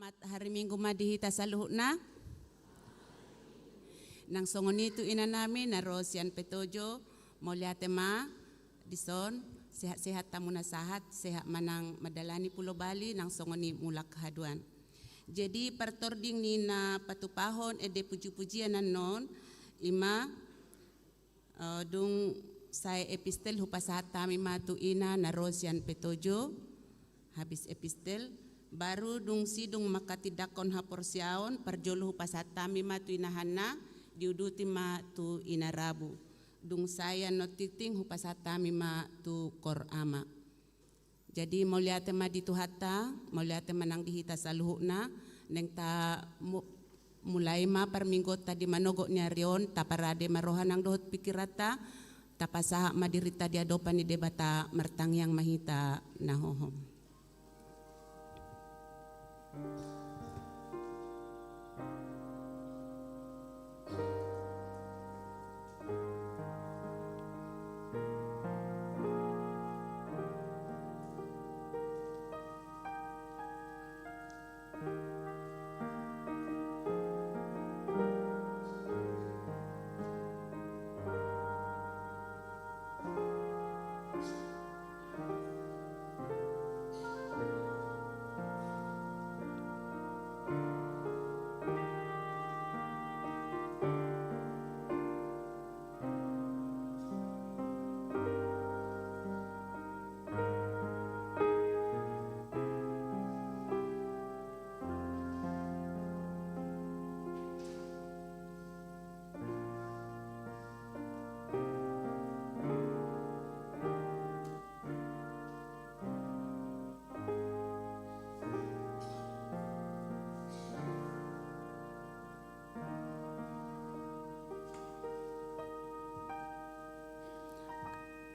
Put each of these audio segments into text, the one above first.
Selamat hari Minggu madihita sa luhut na. Nang songon itu ina namin na Rosian Petojo, Moliate ma, dison, sehat-sehat tamu nasahat, sehat manang madalani Pulau Bali, nang songoni mulak haduan. Jadi pertording ni na patupahon ede puji-pujian non, ima dung saya epistel hupasahat tami matu ina na Rosian Petojo, habis epistel, baru dung sidung makatidakon haporsiaon parjolo pasatami matu inahana diuduti matu inarabu dung saya notiting hupasatami matu korama. Jadi mauliate ma dituhata mauliate manang dihita saluhna neng ta mulai ma perminggo tadi manogo ni arion taparade marohanang dohot pikirata tapasaha madirita diadopan ni debata mertang yang mahita nahohom.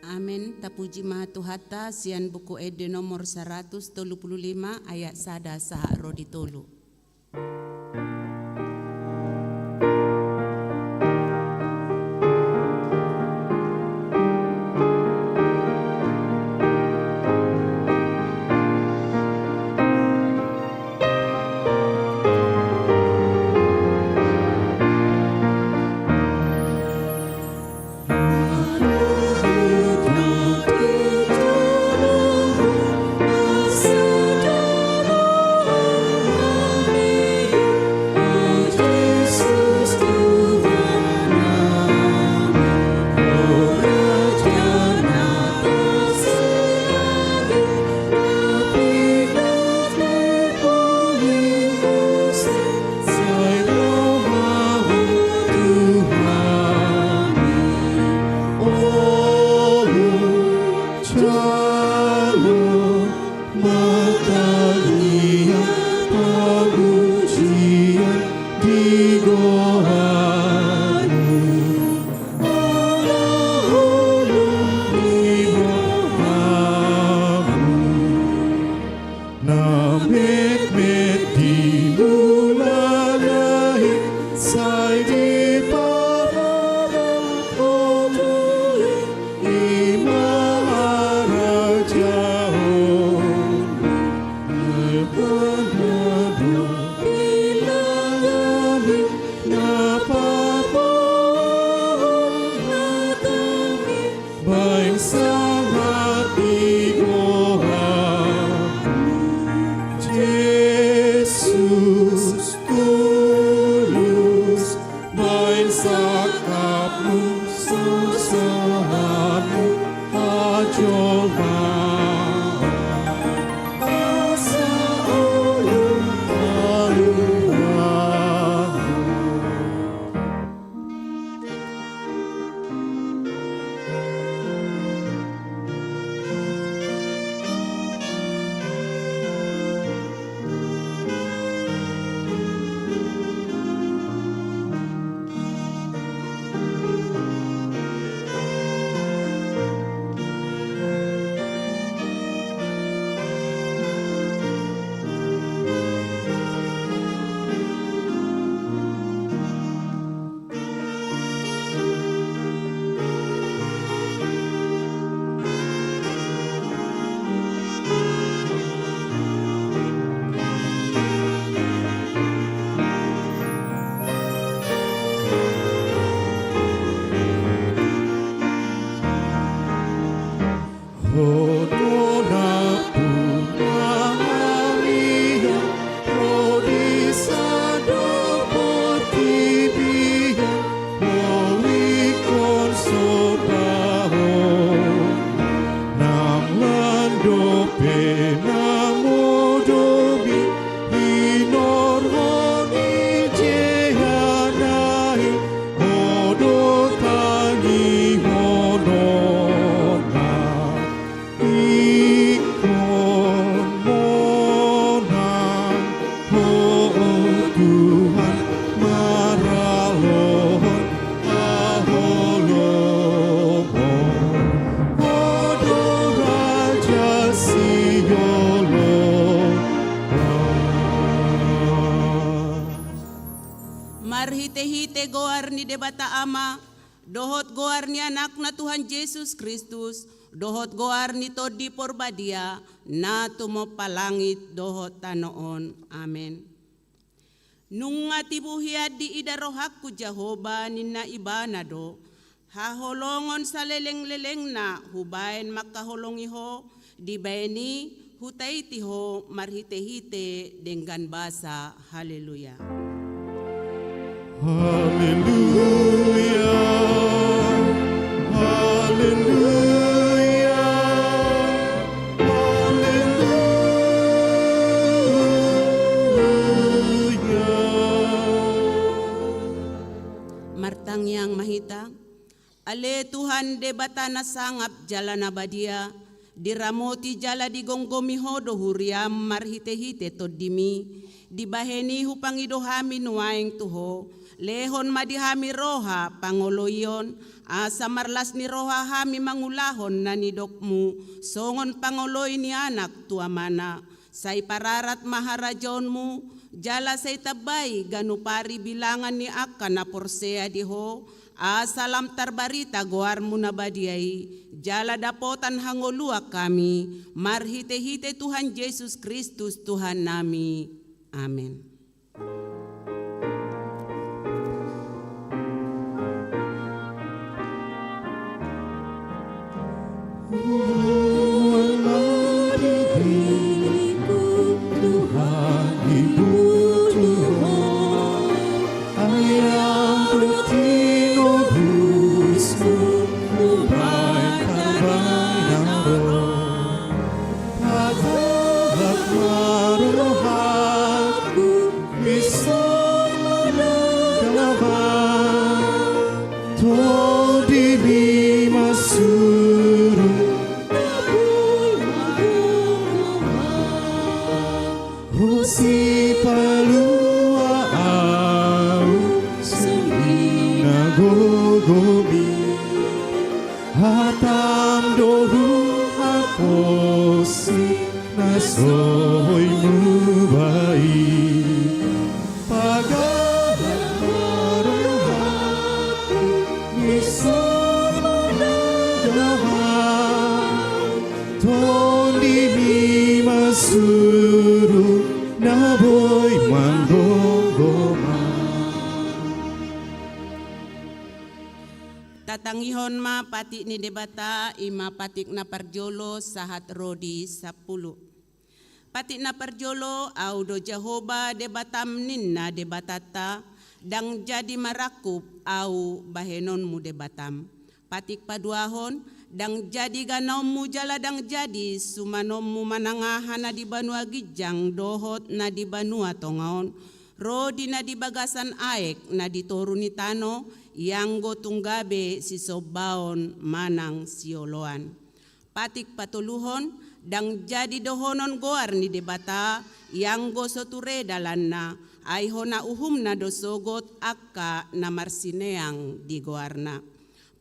Amin. Tapuji maha Tuhata sian buku ede nomor 135 ayat sada saha rodi tolu. Napa Marhite-hite goar ni debata ama, dohot goar ni anak na Tuhan Yesus Kristus, dohot goar ni todi porbadia, na tumopalangit dohot tanoon. Amen. Nung atibuhiad di idarohak ku Jehovah nina ibanado, haholongon sa leleng-leleng na hubayan makaholongiho, di bayani hutaitiho marhite-hite dengan basa. Haleluya. Haleluya. Haleluya. Martang yang mahita, ale Tuhan debata na sangap jala na badia, diramoti jala di gonggomiho do huriam marhite-hite todimi, dibaheni hupangidohami nuaing tuho, lehon madihami roha pangoloyon, asa marlas ni roha hami mangulahon na nidokmu, songon pangoloy ni anak tuamana, say pararat maharajonmu, jala say tabay ganupari bilangan ni akka na porsea diho, asalam tarbarita goar mo na badiyay, jala dapotan hangolua kami, marhite-hite Tuhan Yesus Kristus Tuhan nami. Amen. Tatangihon ma patik ni debata ima patik na parjolo sahat rodi 10. Patik na parjolo au do Jehovah debatam ninna debatata dang jadi marakup au bahenon mu debatam. Patik paduahon dang jadi ganom mu jala dang jadi sumanom mu manangahan na di banua gijang dohot na di banua tongaon. Rodi na di bagasan aek na di toruni tano yang go tunggabe si sobaon manang sioloan. Patik patuluhon dang jadi dohonon goar ni debata yang go soture dalanna ay hona uhum na dosogot akka na marsineang di goarna.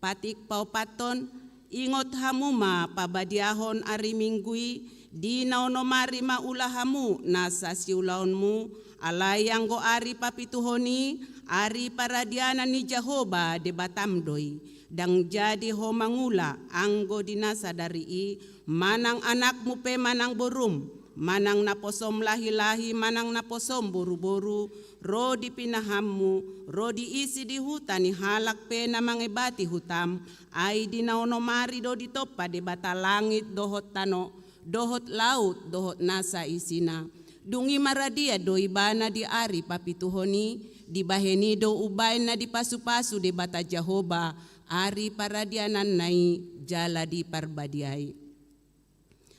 Patik paupaton ingot hamuma pabadiahon ari minggui di naonomari maulahamu nasa siulaonmu alay yang go ari papituhoni ari paradiana ni Jehovah debatam doi dang jadi ho mangula anggo dinasa dari manang anakmu pe manang borum manang naposom lahi-lahi manang naposom boru-boru ro di pinahammu ro di isi di hutan ni halak pe na mangebati hutam ay dinaonomari do di topa debata langit dohot tano dohot laut dohot nasa isina dungi maradia do ibana di ari papituhoni di baheni do ubay na di pasu-pasu di bata Jehovah ari paradianan nai jala di parbadiay.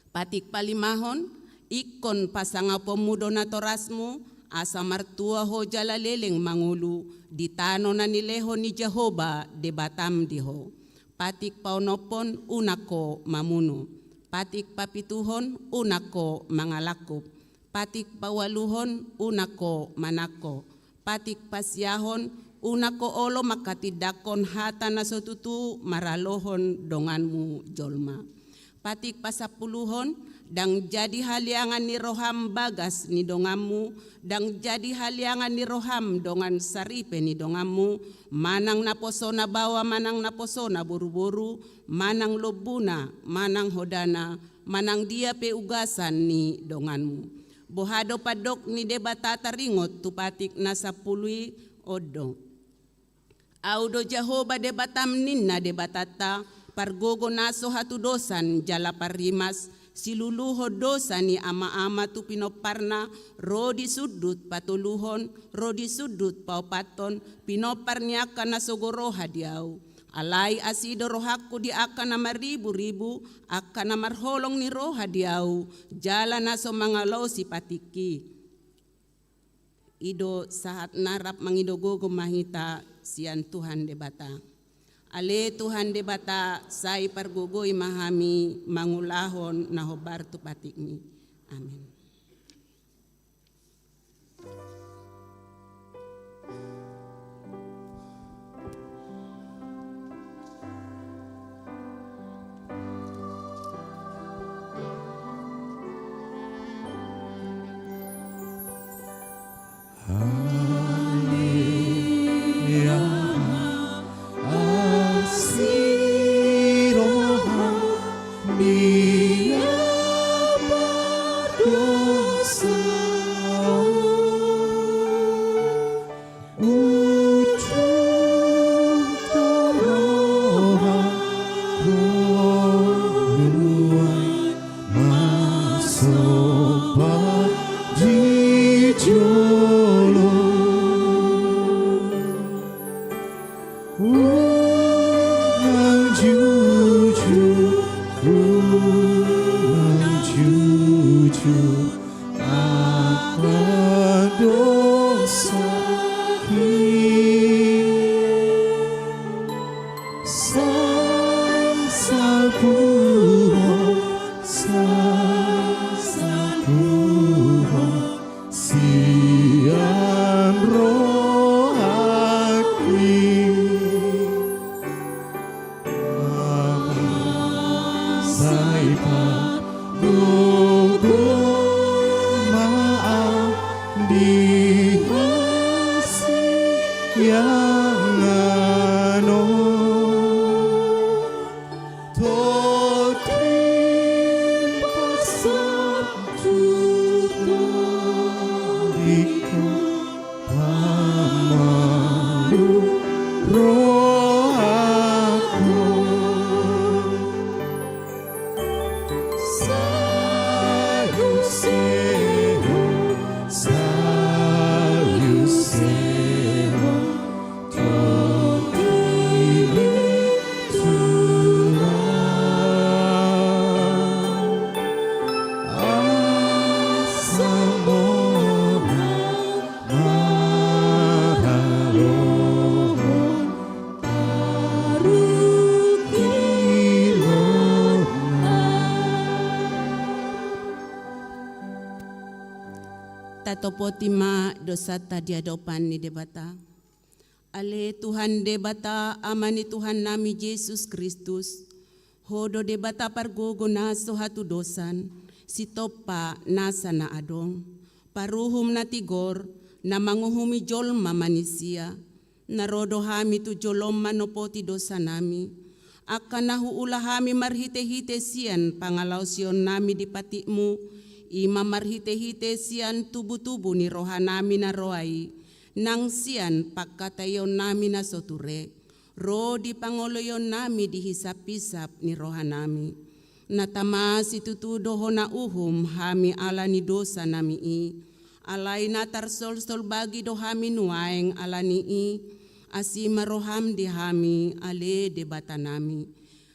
Patik palimahon ikon pasanga pemudo na torasmu asa martua ho jala leleng mangulu di tano na nileho ni Jehovah de batam diho. Patik paunopon unako mamuno. Patik papituhon unako mangalakop. Patik pawaluhon unako manako. Patik pasyahon unako olo makatidakon hata na sotutu maralohon donganmu jolma. Patik pasapuluhon dang jadi haliangan ni roham bagas ni dongamu, dang jadi haliangan ni roham dongan saripe ni dongamu, manang naposona bawa, manang naposona buru-buru, manang lobuna, manang hodana, manang dia pe ugasan ni donganmu. Bohado padok ni debatata ringot tupatik nasa pului odo. Audo Jehovah debatam ninna debatata, pargogo naso hatu dosan jala parimas, siluluho dosa ni ama-ama tu pinoparna, rodi sudut patuluhon, rodi sudut paupaton, pinoparnya kana sogoro hadiau. Alai asido rohaku di akan nama ribu-ribu, akan nama holong ni roh hadiau, jala naso mangalau si patiki. Ido saat narap mangidogogo mahita sian Tuhan debata. Ale Tuhan debata sai pargogoi mahami mangulahon nahobar tu patikmi. Amin. Topotima dosa tadi adopan ni debata. Ale Tuhan debata amani Tuhan nami Yesus Kristus. Hodo debata pargogo naso hatu dosan. Si topa nasa na adong. Paruhum na tigor na manguhumi jolma manisia. Narodo hami tu jolom manopoti dosa nami. Akan nahuula hami marhite-hite sian pangalaw sion nami di patimu. Ima marhite-hite sian tubu-tubu ni roha nami na roai, nang sian pagkatayon nami na soture, ro di pangoloyon nami di hisap-hisap ni roha nami. Natama si tutudo na uhum hami ala ni dosa nami alay na tarsol-sol bagi do hami nuaeng ala ni asima roham di hami ale debata nami.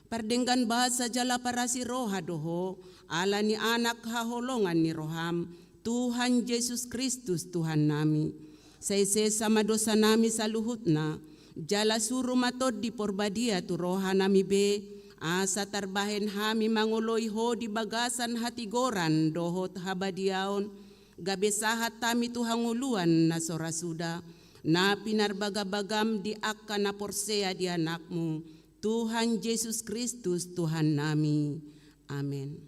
Pardenggan bahasa jala para si roha doho, ala ni anak haholongan ni roham, Tuhan Yesus Kristus Tuhan nami. Saise sama dosa nami sa luhut na, jala suru matod di porbadia tu roha nami be, asa tarbahen hami manguloy ho di bagasan hatigoran dohot habadiaon, gabesahat tami tu hanguluan na sorasuda, na pinarbagabagam di akka na porsea di anakmu, Tuhan Yesus Kristus Tuhan nami. Amin.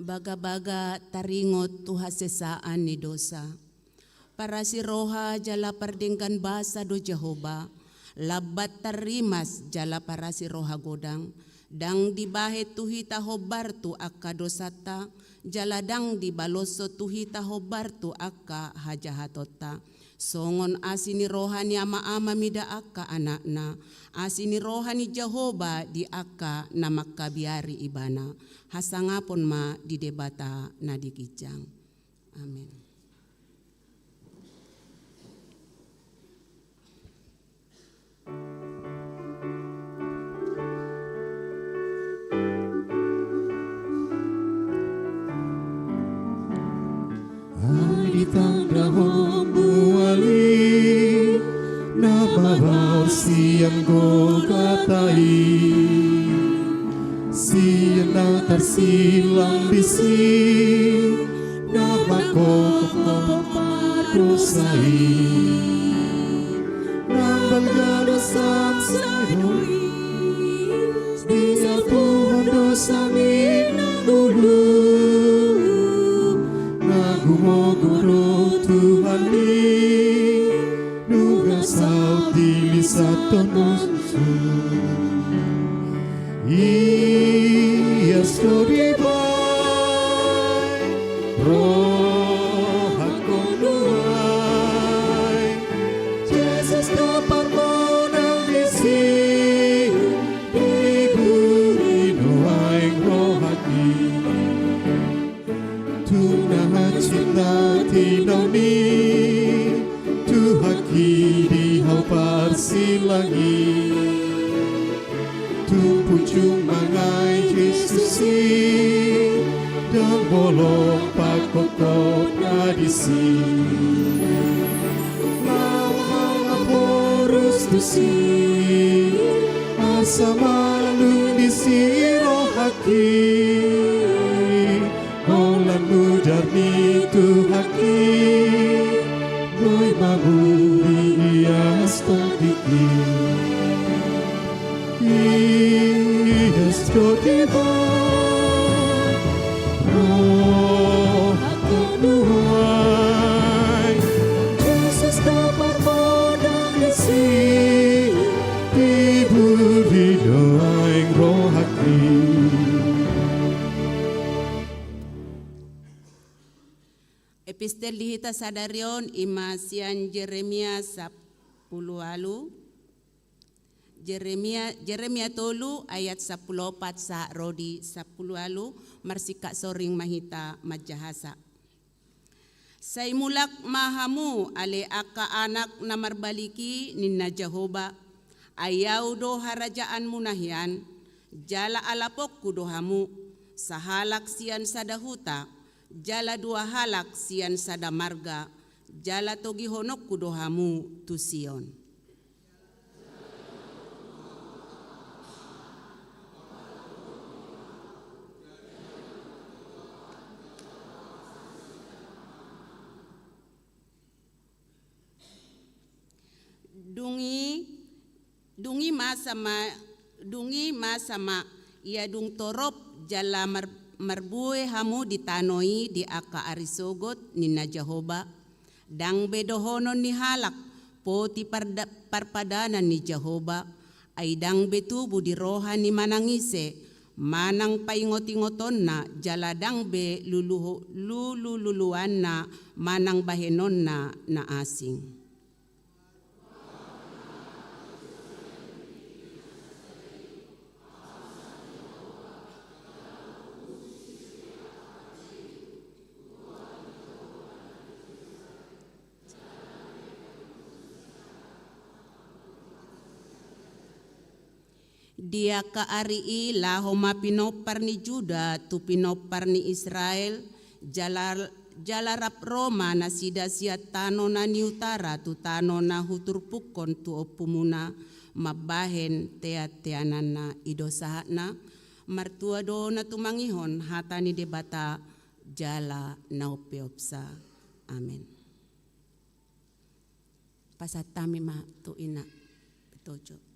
Baga-baga taringot tu hasesaan ni dosa. Para si roha jala pardenggan basa do Jehovah. Labat tarimas jala para si roha godang. Dang dibahe tuhita hobar tu akka dosata. Jala dang dibaloso tuhita hobar tu akka hajahatota. Songon asini rohani ama-ama mida akka anakna. Asini rohani Jehovah di akka na makabiari ibana. Hasangapon ma di debata na dikijang. Amin. Di tangdahong buwali na babaw siyang gogatai, siya na tarsilang bisi na makokoparusay nang balgalo sa sayoy di sa puhondo sa minanulu gumogoro Tuhan ni nuga sao dili sa tonusu Iyas ko di bay roh ako duay Jesus kapag mo ng isi iburi noay roh haki Cinta tinaw ni Tuhan kini hau parsilangi Tu pucung mangai Yesus dan bolong pakokop nadisi Mau porus tusi asa malu di siro haki Olam mujar ni Tuhaki Noi maburi ias tadiki Ias jotiba Roh aku nuhai Jesus dapat modal isi Diburi doaing roh haki Epistel lihita sadarion imasian Jeremia 10 alu. Jeremia tolu ayat 14 sa rodi 10 alu marsika soring mahita majahasa. Saimulak mahamu ale aka anak na marbaliki ninna Jehovah. Ayaw do harajaan munahian jala alapok kudohamu sahalak sian sadahuta. Jala dua halak sian sada marga, jala togi honok kudohamu tu Sion. Dungi masama ia dung torop jala marbue hamu ditanoi di aka arisogot nina Jehovah dang bedohonon ni halak poti parpadanan ni Jehovah ay dang betubu di roha ni manangise manang paingot-ingoton na jaladang be lululuan na manang bahenon na asing. Dia kaarii lahoma pinopar ni Juda tu pinopar ni Israel jalarap Roma na sida siat tano na ni utara tu tano na huturpukon tu opumuna mabahen teateanan na idosahat na martua do na tumangihon hata ni debata jala na upeopsa. Amen. Pasatami ma tu ina petojo.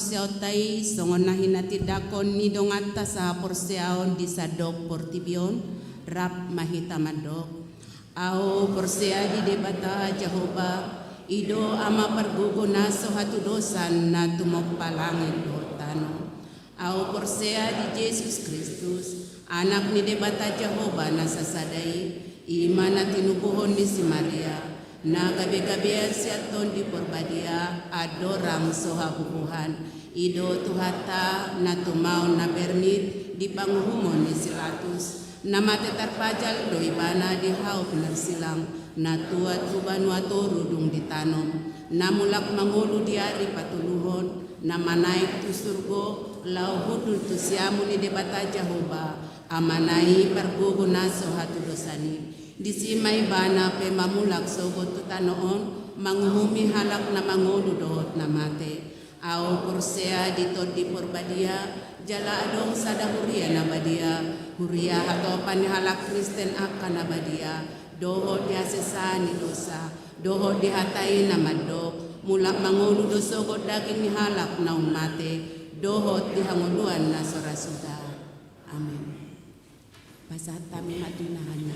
porsiautai songon na hinatidakon ni dongata sa porsiaon di sadok portibion rap mahita madok. Ao porsia di debata Jehova ido ama perguguna so hatudosan na tumagpalangin do tano. Ao porsia di Jesus Kristus anak ni debata Jehova na sasadai ima na tinubuhon ni si Maria na gabi-gabian siaton di porbadia adorang sohabubuhan ido tuhata na tumaw na bernit di panguhumon ni silatus na matetarpajal do ibana di hau pinagsilang na tuat uban watorudung di tanom na mulak mangulu diari patuluhon na manaik tu surgo lau hudul tu siamu ni debata Jehova amanai perguguna sohatudosani di simay bana pe mamulak sogot tutanoon manguhumi halak na mangulu dohot na mate ao porsea ditod di porbadia jala adong sada huria na badia huria hato panihalak Kristen akan na badia dohot di asesani dosa dohot dihatai na madok mulak mangulu do sogot daging ni halak na mate dohot dihanguluan na sorasuda. Amin. Pasat kami matunahan.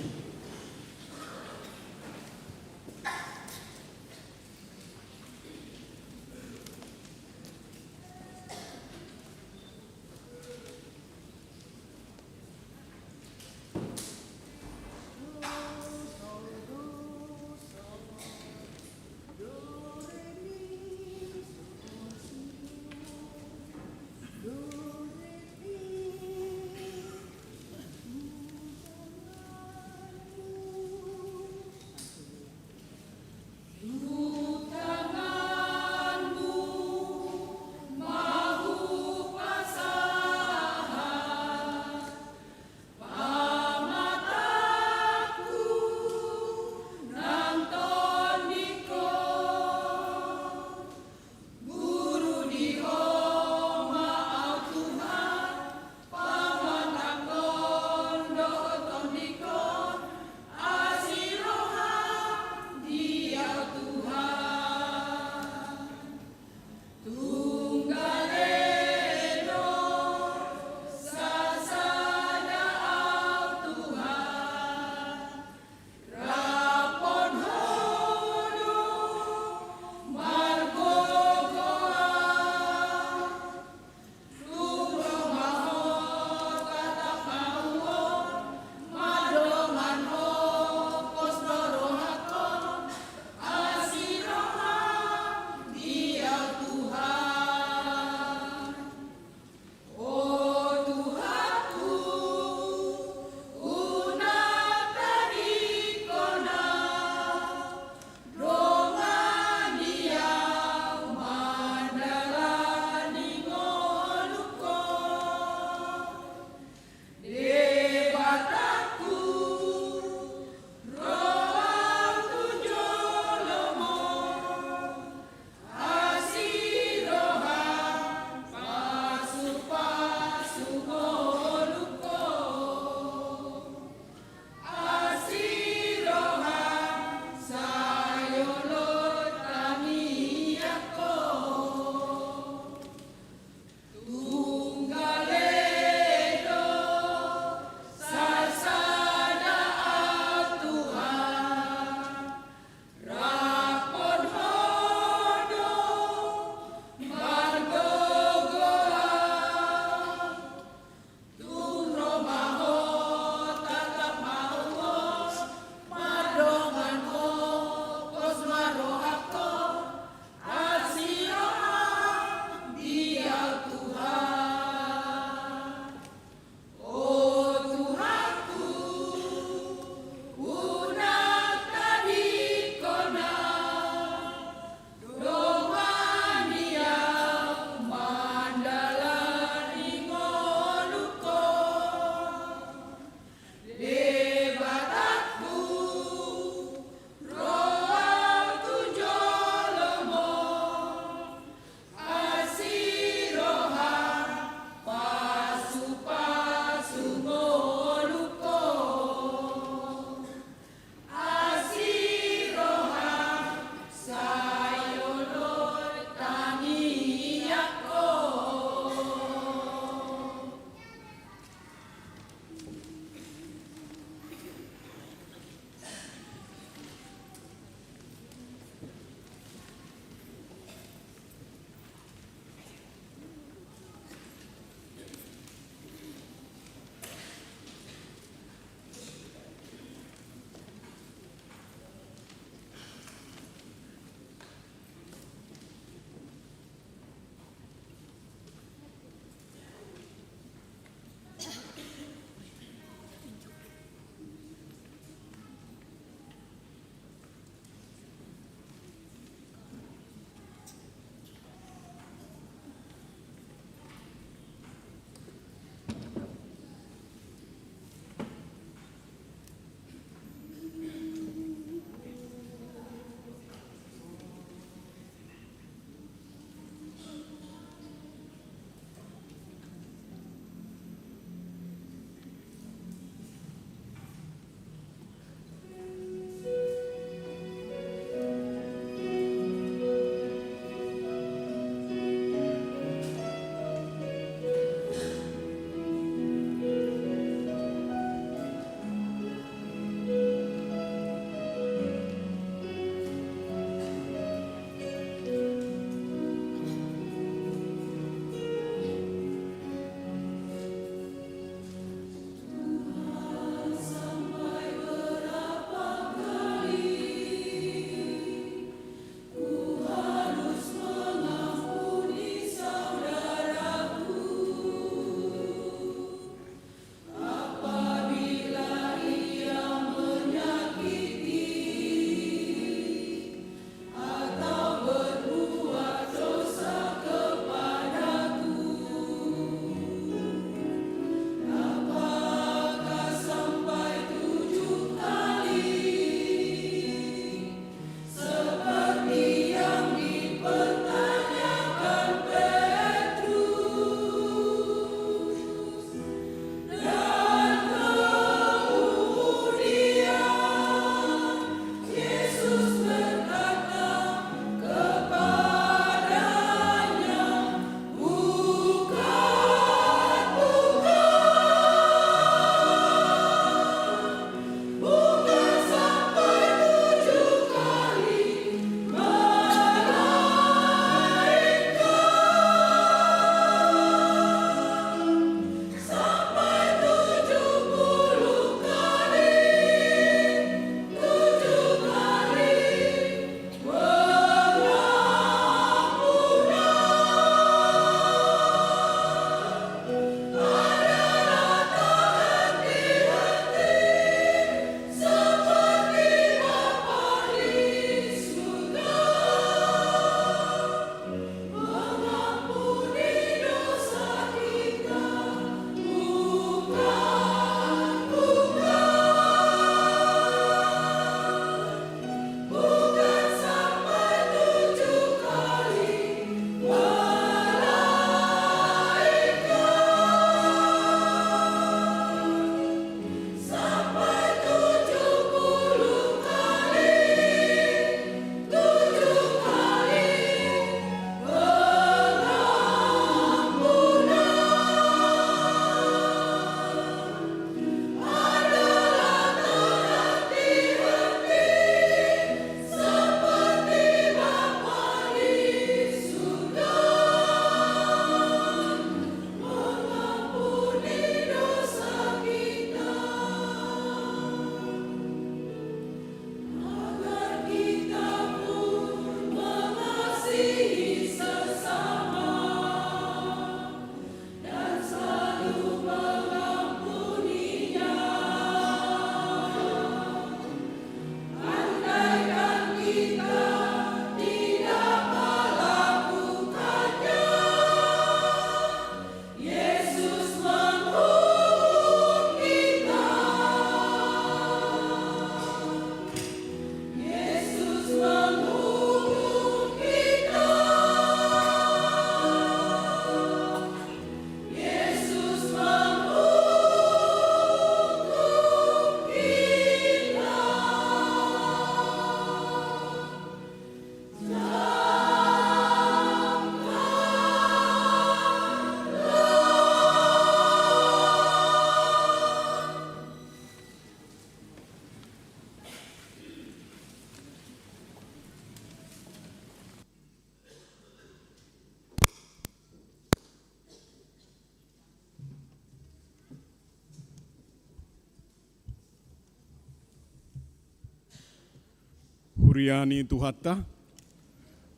Huriani Tuhatta,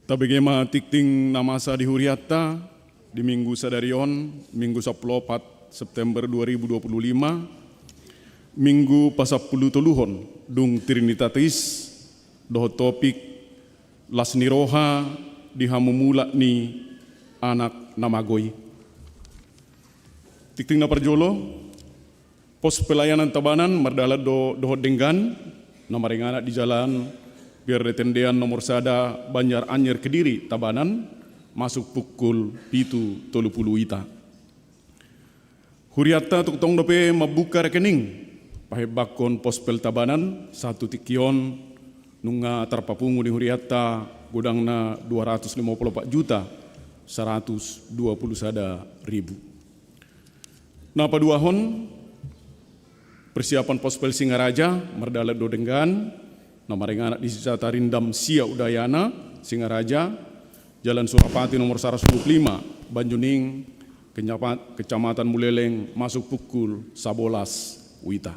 tabegema tikting namasa di Huriatta di Minggu Sadarion, Minggu 14 September 2025, Minggu pasapulu toluhon, dung Trinitatis, doho topik lasni roha di hamumula ni anak namagoy. Tikting na parjolo, pos pelayanan tabanan mardala doho denggan, namaringana di jalan biar retendean nomor sada Banjar Anyer Kediri Tabanan masuk pukul 7.30 ita. Huriatta tuktong dope mabuka rekening pahebakon pospel Tabanan satu tikion nunga terpapungu di Huriatta gudangna 254 juta 120 sada ribu. Nah paduahon persiapan pospel Singaraja merdala dodenggan namaring anak di Sisata Rindam Sia Udayana, Singaraja, Jalan Surapati nomor 125, Banjuning, Kecamatan Muleleng, masuk pukul 11 wita.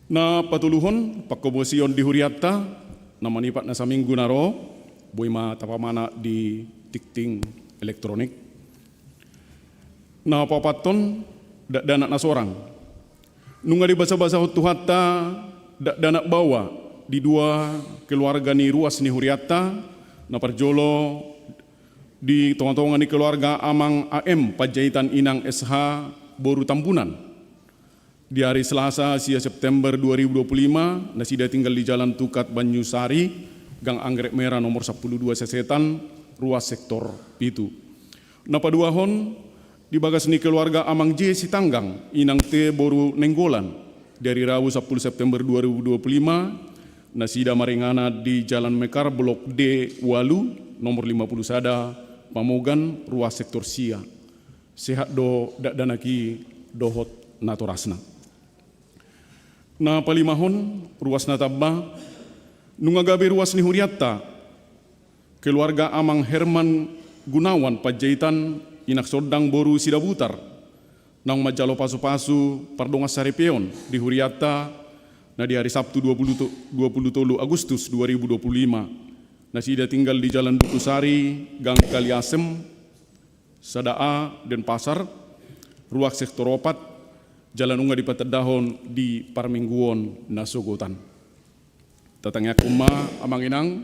Na patuluhon, pakobosion di Huriatta, namanipat na sa minggu naro, buima tapamana di tikting elektronik. Na papaton, danak na sorang. Nunga di basa-basa Tuhatta, danak bawa di dua keluarga ni ruas ni Huriatta na parjolo di tonga-tonga ni keluarga Amang AM Pajaitan Inang SH Boru Tambunan di hari Selasa 10 September 2025 na sida tinggal di Jalan Tukat Banyusari Gang Anggrek Merah nomor 12 Sesetan ruas sektor Pitu. Na paduahon di bagas ni keluarga Amang J Sitanggang Inang T Boru Nenggolan dari Rabu 10 September 2025, nasida maringana di Jalan Mekar Blok D Walu, nomor 50 sada, Pamogan, ruas sektor Sia. Sehat do danaki dohot natorasna. Na palimahon, ruas natabba, nungagabi ruas ni Huriatta, keluarga Amang Herman Gunawan Pajaitan, Inak Sodang Boru Sidabutar, nang majalo pasu-pasu pardongas Sarepeon di Huriatta na di hari Sabtu 23 Agustus 2025 na sida tinggal di Jalan Dukusari, Gang Kaliasem, Sadaa, Denpasar, ruas sektor Opat, Jalan Unga di Patedahon di Parmingguon, Nasogotan. Tatangnya kuma amang inang,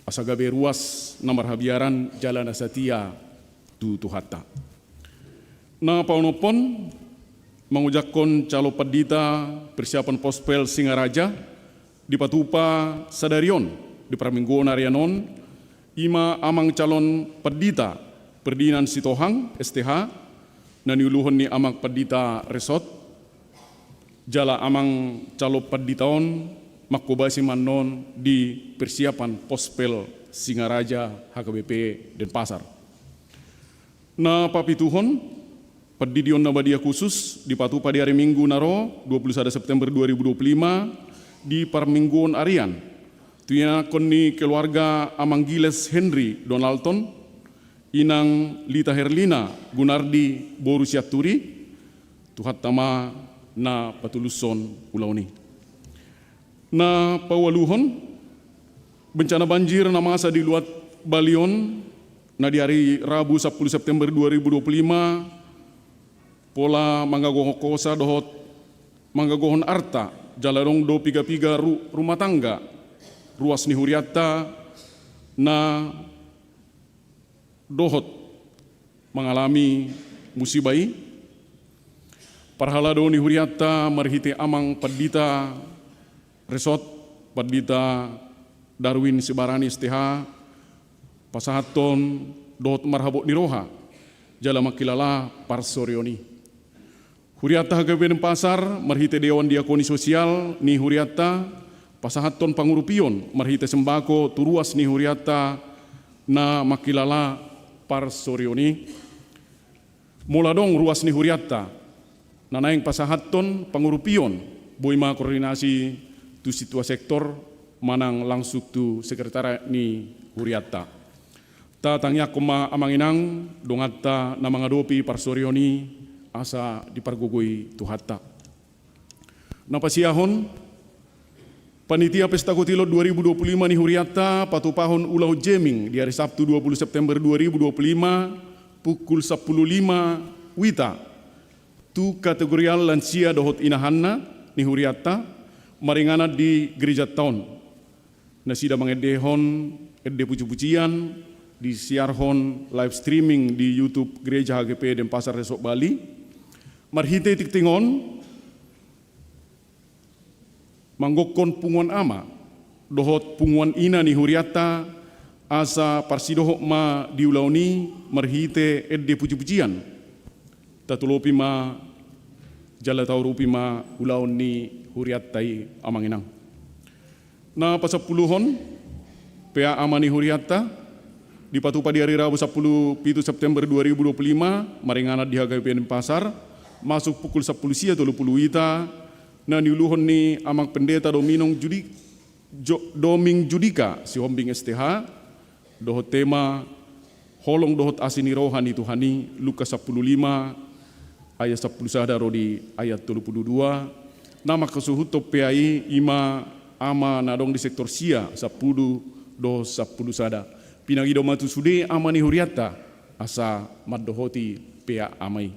asagabe ruas nomor habiaran Jalan Asatia Tuhatta. Na paunopon mengujakon calo pedita persiapan pospel Singaraja di Patupa Sadarion di Parmingguon Arianon ima amang calon pedita perdinan Sitohang STH na niuluhon ni amang pedita resort jala amang calo peditaon makubasi manon di persiapan pospel Singaraja HKBP Denpasar. Na papituhon pedidion na badia khusus di Patupa di hari Minggu naro 21 September 2025 di Parmingguon Arian. Tuina koni keluarga Amang Giles Henry Donaldton, Inang Lita Herlina Gunardi Boru Siaturi, Tuhat tama na patuluson pulau ni. Na pawaluhon bencana banjir na masa di Luat Balion na di hari Rabu 10 September 2025 pola manggagohon kosa dohot manggagohon arta jalarong do piga-piga rumah tangga ruas ni Huriatta na dohot mengalami musibai parhalado ni Huriatta marhite amang padita resort padita Darwin Sibarani STH pasahaton dohot marhabot ni roha jala makilala parsorioni Huriatta HKBP Denpasar marhite Dewan Diakoni Sosial ni Huriatta pasahaton pangurupion marhite sembako turuas ni Huriatta na makilala parsorioni muladong ruas ni Huriatta nanaing pasahaton pangurupion boima koordinasi tu situa sektor manang langsung tu sekretariat ni Huriatta. Ta tangya kuma amanginang dongatta na mga dopi parsorioni asa dipargugui tu hatta. Napasiahon panitia Pesta Kotilo 2025 ni Huriata patupahon ulau Jeming di hari Sabtu 20 September 2025 pukul 10.05 wita. Tu kategorial lansia dohot inahanna ni Huriata maringana di gereja tahun. Nasida mangedehon ede puji-pujian di siarhon live streaming di YouTube Gereja HGP Denpasar Resok Bali. Marhite tiktingon manggokon punguan ama dohot punguan ina ni Huriata asa parsidohok ma diulauni marhite ede puji-pujian tatulopi ma jala taurupi ma ulaun ni Huriatai amanginang. Na pasapuluhon PA ama ni Huriata di patupa di hari Rabu 10 September 2025 maringana di HGP Denpasar masuk pukul 10 sia 30 wita na niuluhon ni amang pendeta Doming Judika si Hombing STH dohot tema holong dohot asini rohani Tuhani Lukas 15 ayat 10 sadaro di ayat 32 nama kesuhuto PAI ima ama nadong di sektor sia 10 do 10 sada pinangido matu sude amani Huriata asa maddohoti PA amai.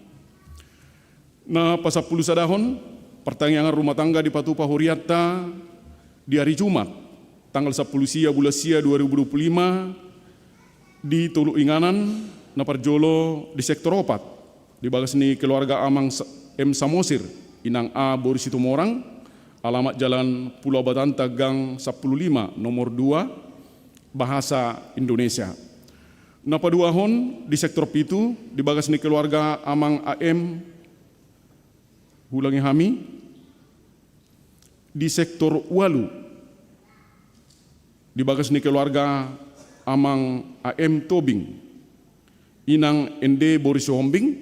Na pasapulu sadahon pertanyaan rumah tangga di Patupa Huriata di hari Jumat tanggal 10 sia bulan sia 2025 di Tolu Inganan na parjolo di sektor opat di bagas ni keluarga Amang M Samosir Inang A Boris Situmorang alamat Jalan Pulau Batanta Gang 15 nomor 2 bahasa Indonesia. Napaduahon di sektor pitu di bagas ni keluarga Amang AM Hulangi Hami di sektor Walu di bagas ni keluarga Amang AM Tobing Inang ND Boris Hombing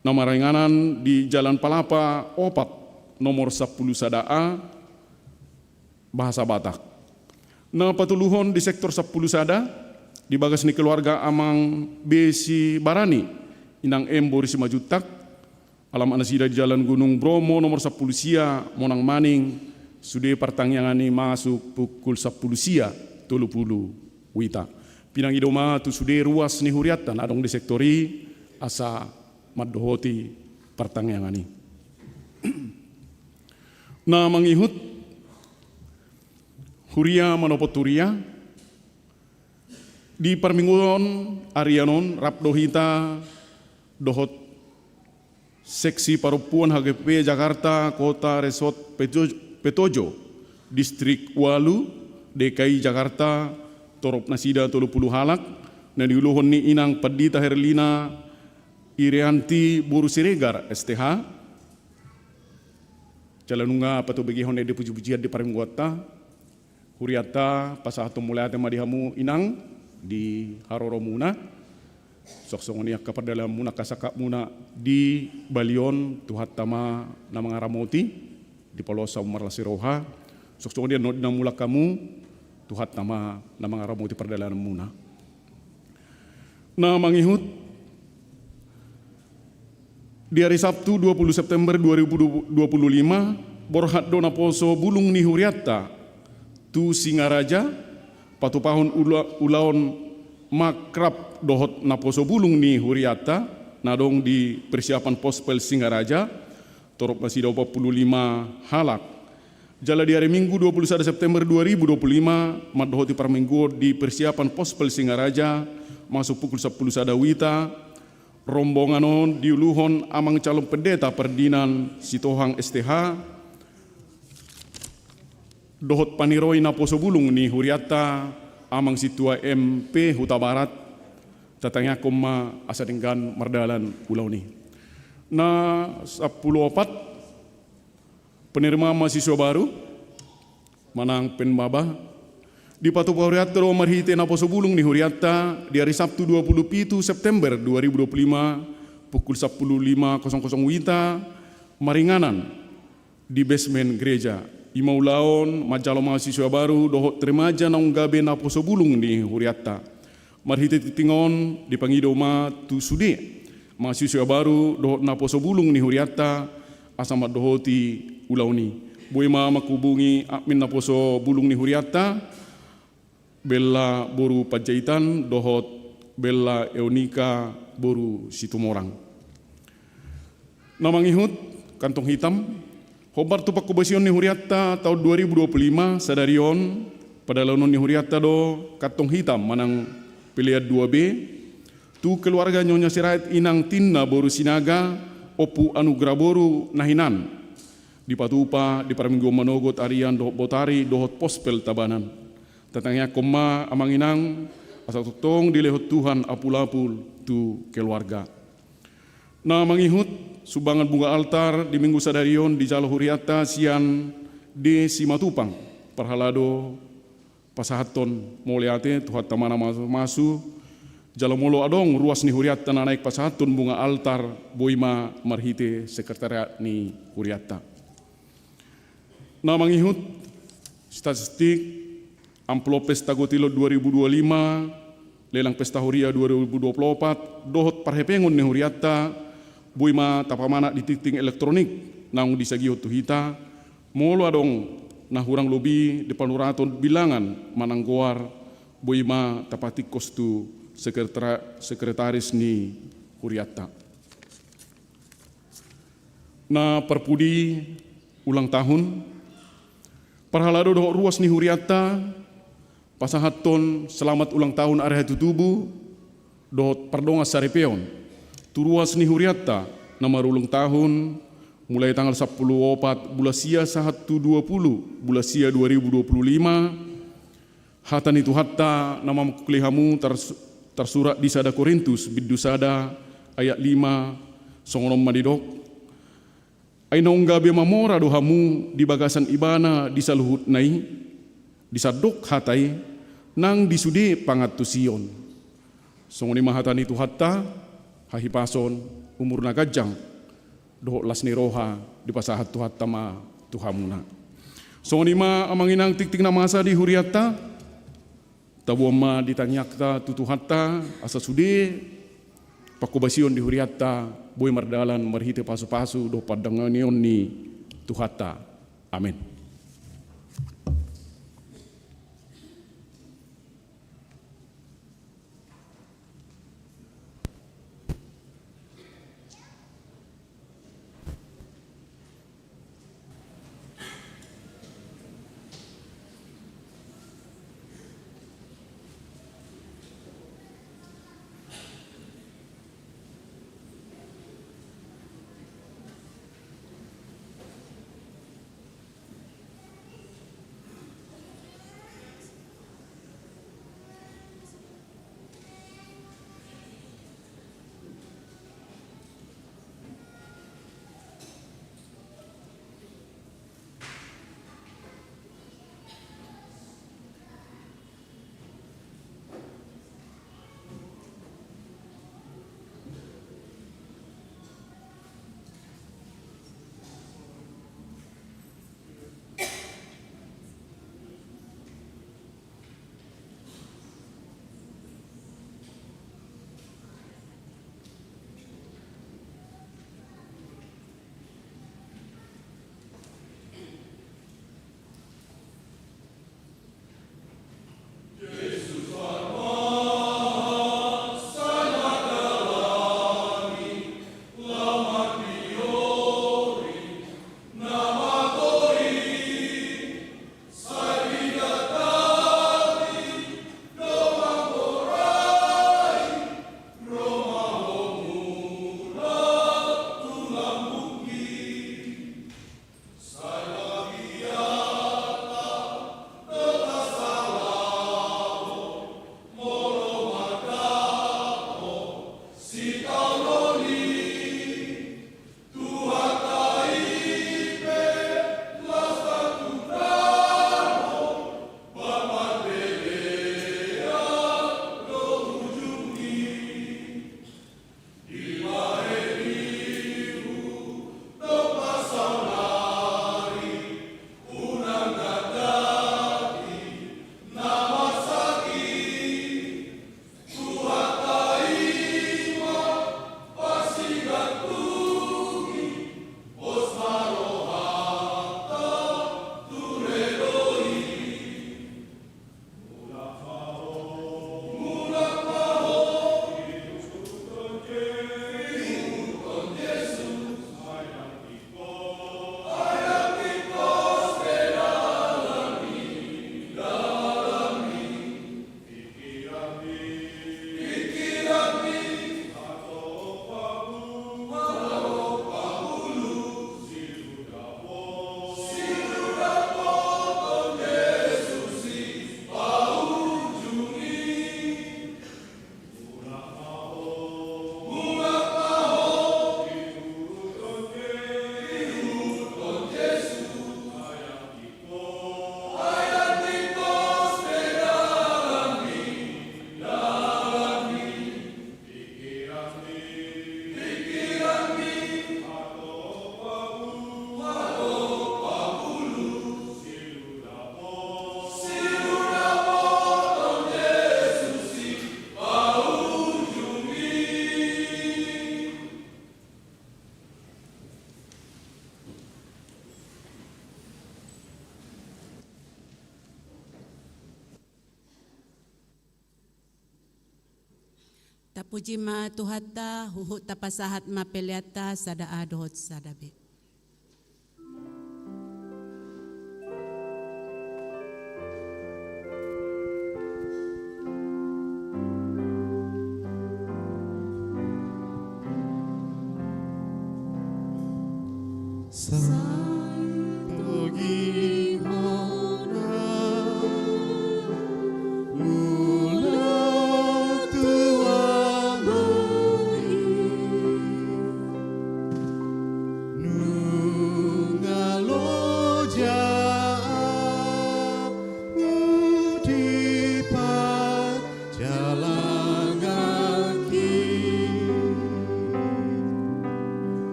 nama ringanan di Jalan Palapa Opat nomor 10 Sada A bahasa Batak. Na patuluhon di sektor 10 sada di bagas ni keluarga Amang Besi Barani Inang M Boris Majutak alamat nasida di Jalan Gunung Bromo nomor 10 sia Monang Maning sude pertanyaan masuk pukul 10 sia 30 wita. Pinang idoma tu sude ruas ni Huriata nadong di sektori asa maddohoti pertanyaan ini. Na mangihut Huria manopoturia di permingguan Arianon Rapdohita dohot seksi parupuan HGP Jakarta Kota Resort Petojo Distrik Walu DKI Jakarta torop nasida 30 halak na diuluhon ni Inang Padita Herlina Irianti Buru Siregar STH jalanunga patu begihon ede puji-pujian di parimguata Huriata pasahato mulai atema dihamu Inang di Haroro Muna sok-sok niak kapadalam muna kasakak muna di Balion tuhat tama na mga ramoti di Palosa Umar Lasiroha sok-sok dia na mula kamu tuhat tama na mga ramoti perdalanan muna na mangihut di hari Sabtu 20 September 2025 borhat dona poso bulung ni Huriata tu Singaraja patupahon ulaon makrab dohot naposo bulung ni Huriata nadong di persiapan pospel Singaraja torop masih 25 halak jala di hari Minggu 21 September 2025 maddohoti perminggu di persiapan pospel Singaraja masuk pukul 10 sadawita rombongan diuluhon amang calon pendeta perdinan Sitohang STH dohot paniroi na poso bulung ni Huriata amang situa MP Huta Barat tatangnya koma asa dengan mardalan ulau ni na 14 penerima mahasiswa baru manang penbaba di Patupa Huriata ro marhite na poso bulung ni Huriata di hari Sabtu 27 September 2025 pukul 10.05 wita maringanan di basement gereja Imaulaon majalo mahasiswa baru dohot remaja na unggabe na poso bulung ni Huriata. Marhite titingon di pangidoma tu sude mahasiswa baru dohot na poso bulung ni huriata asama dohoti ulauni. Boima makubungi admin na poso bulung ni huriata bella boru pajaitan dohot bella eunika boru situmorang. Namangihut kantong hitam hobar tupak kubasion ni huriata tahun 2025 sadarion pada launon ni huriata do kantong hitam manang pilihan 2B tu keluarga Nyonya Sirait inang tinna boru sinaga opu anugerah boru nahinan di patupa di paraminggu manogot arian dohot botari dohot pospel tabanan tatangnya koma amang inang asal tutong dilehot Tuhan apul-apul tu keluarga. Na mangihut subangan bunga altar di minggu sadarion di Jalo Huriata sian di Simatupang perhalado pasahaton moliate tuhat tamana masu Jalamolo adong ruas ni huriata na naik pasatun bunga altar boima marhite sekretariat ni huriata. Na mangihut statistik amplop pesta gotilo 2025 lelang pesta huria 2024 dohot parhepengon ni huriata boima tapamana di titing elektronik nang disagihot tuhita molo adong na hurang lobi di panuraton bilangan mananggoar boima tapatik kostu sekretaris ni huriata. Na perpudi ulang tahun parhalado dohot ruas ni huriata pasahaton selamat ulang tahun ari tutubu dohot pardonga sarepeon tu ruas ni huriata na marulung tahun mulai tanggal 10 bulasia 120 bulasia 2025 hatan itu hatta nama kulihamu tersurat di Sada Korintus bidusada ayat 5 songonom madidok aina unggabe mamora dohamu di bagasan ibana di saluhut nai disadok hatai nang disude pangatu Sion songoni mahatan itu hatta hahipason umur nagajang dohok lasni roha di pasahat tuhat tama tuhamuna songoni ma amanginang tik-tik na masa di huriata tabuama ditanyakta tutuhatta asa sude pakubasion di huriata boy mardalan marhite pasu-pasu do padanganion ni tuhatta. Amin. Tapuji ma tuhata huhut tapasahat ma peliata sada adohot sadabe.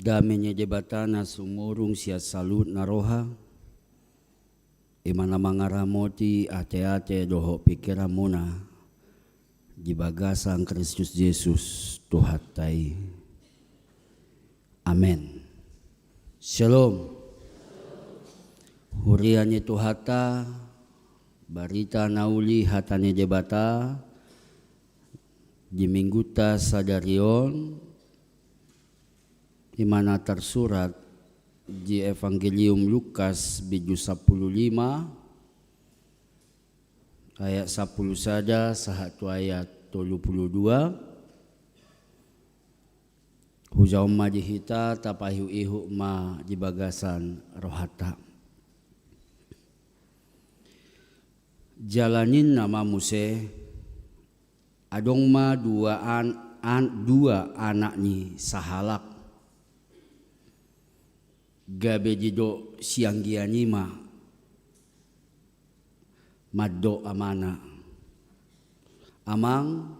Damenya jebatana sumurung sia salut naroha imana mangaramoti ate-ate doho pikiramuna di bagasang Kristus Yesus Tuhatai. Amen. Shalom. Huriannya Tuhata barita nauli hatane jebata di mingguta sadarion di mana tersurat di Evangelium Lukas biju 15 ayat 10 saja sahatu ayat 32 hujau ma dihita tapahiu ihu ma di bagasan rohata jalanin nama muse adong ma dua anak ni sahalak gabe jido siang gianima maddo amana amang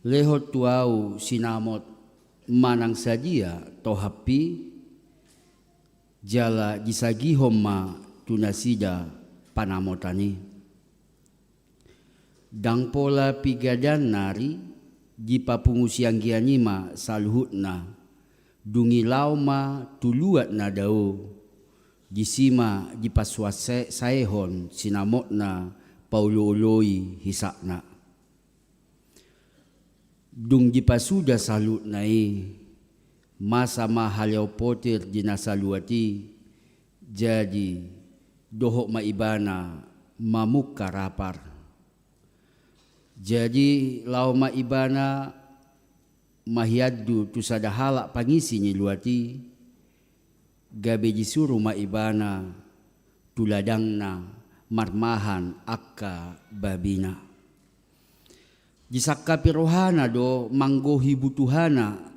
lehot tuau sinamot manang sadia tohapi jala gisagi homma tunasida panamotani dang pola pigadan nari jipapungu siang gianima saluhutna dungi lauma tuluat na dao jisima dipaswase saehon sinamotna pauloloi hisakna dung dipasuda salut nai masa mahaliau potir dinasaluati jadi dohok maibana mamuk karapar jadi lau maibana mahiadu tu sada halak pangisi ni luati gabe jisuruh maibana tuladangna marmahan akka babina jisakapi rohana do manggohi butuhana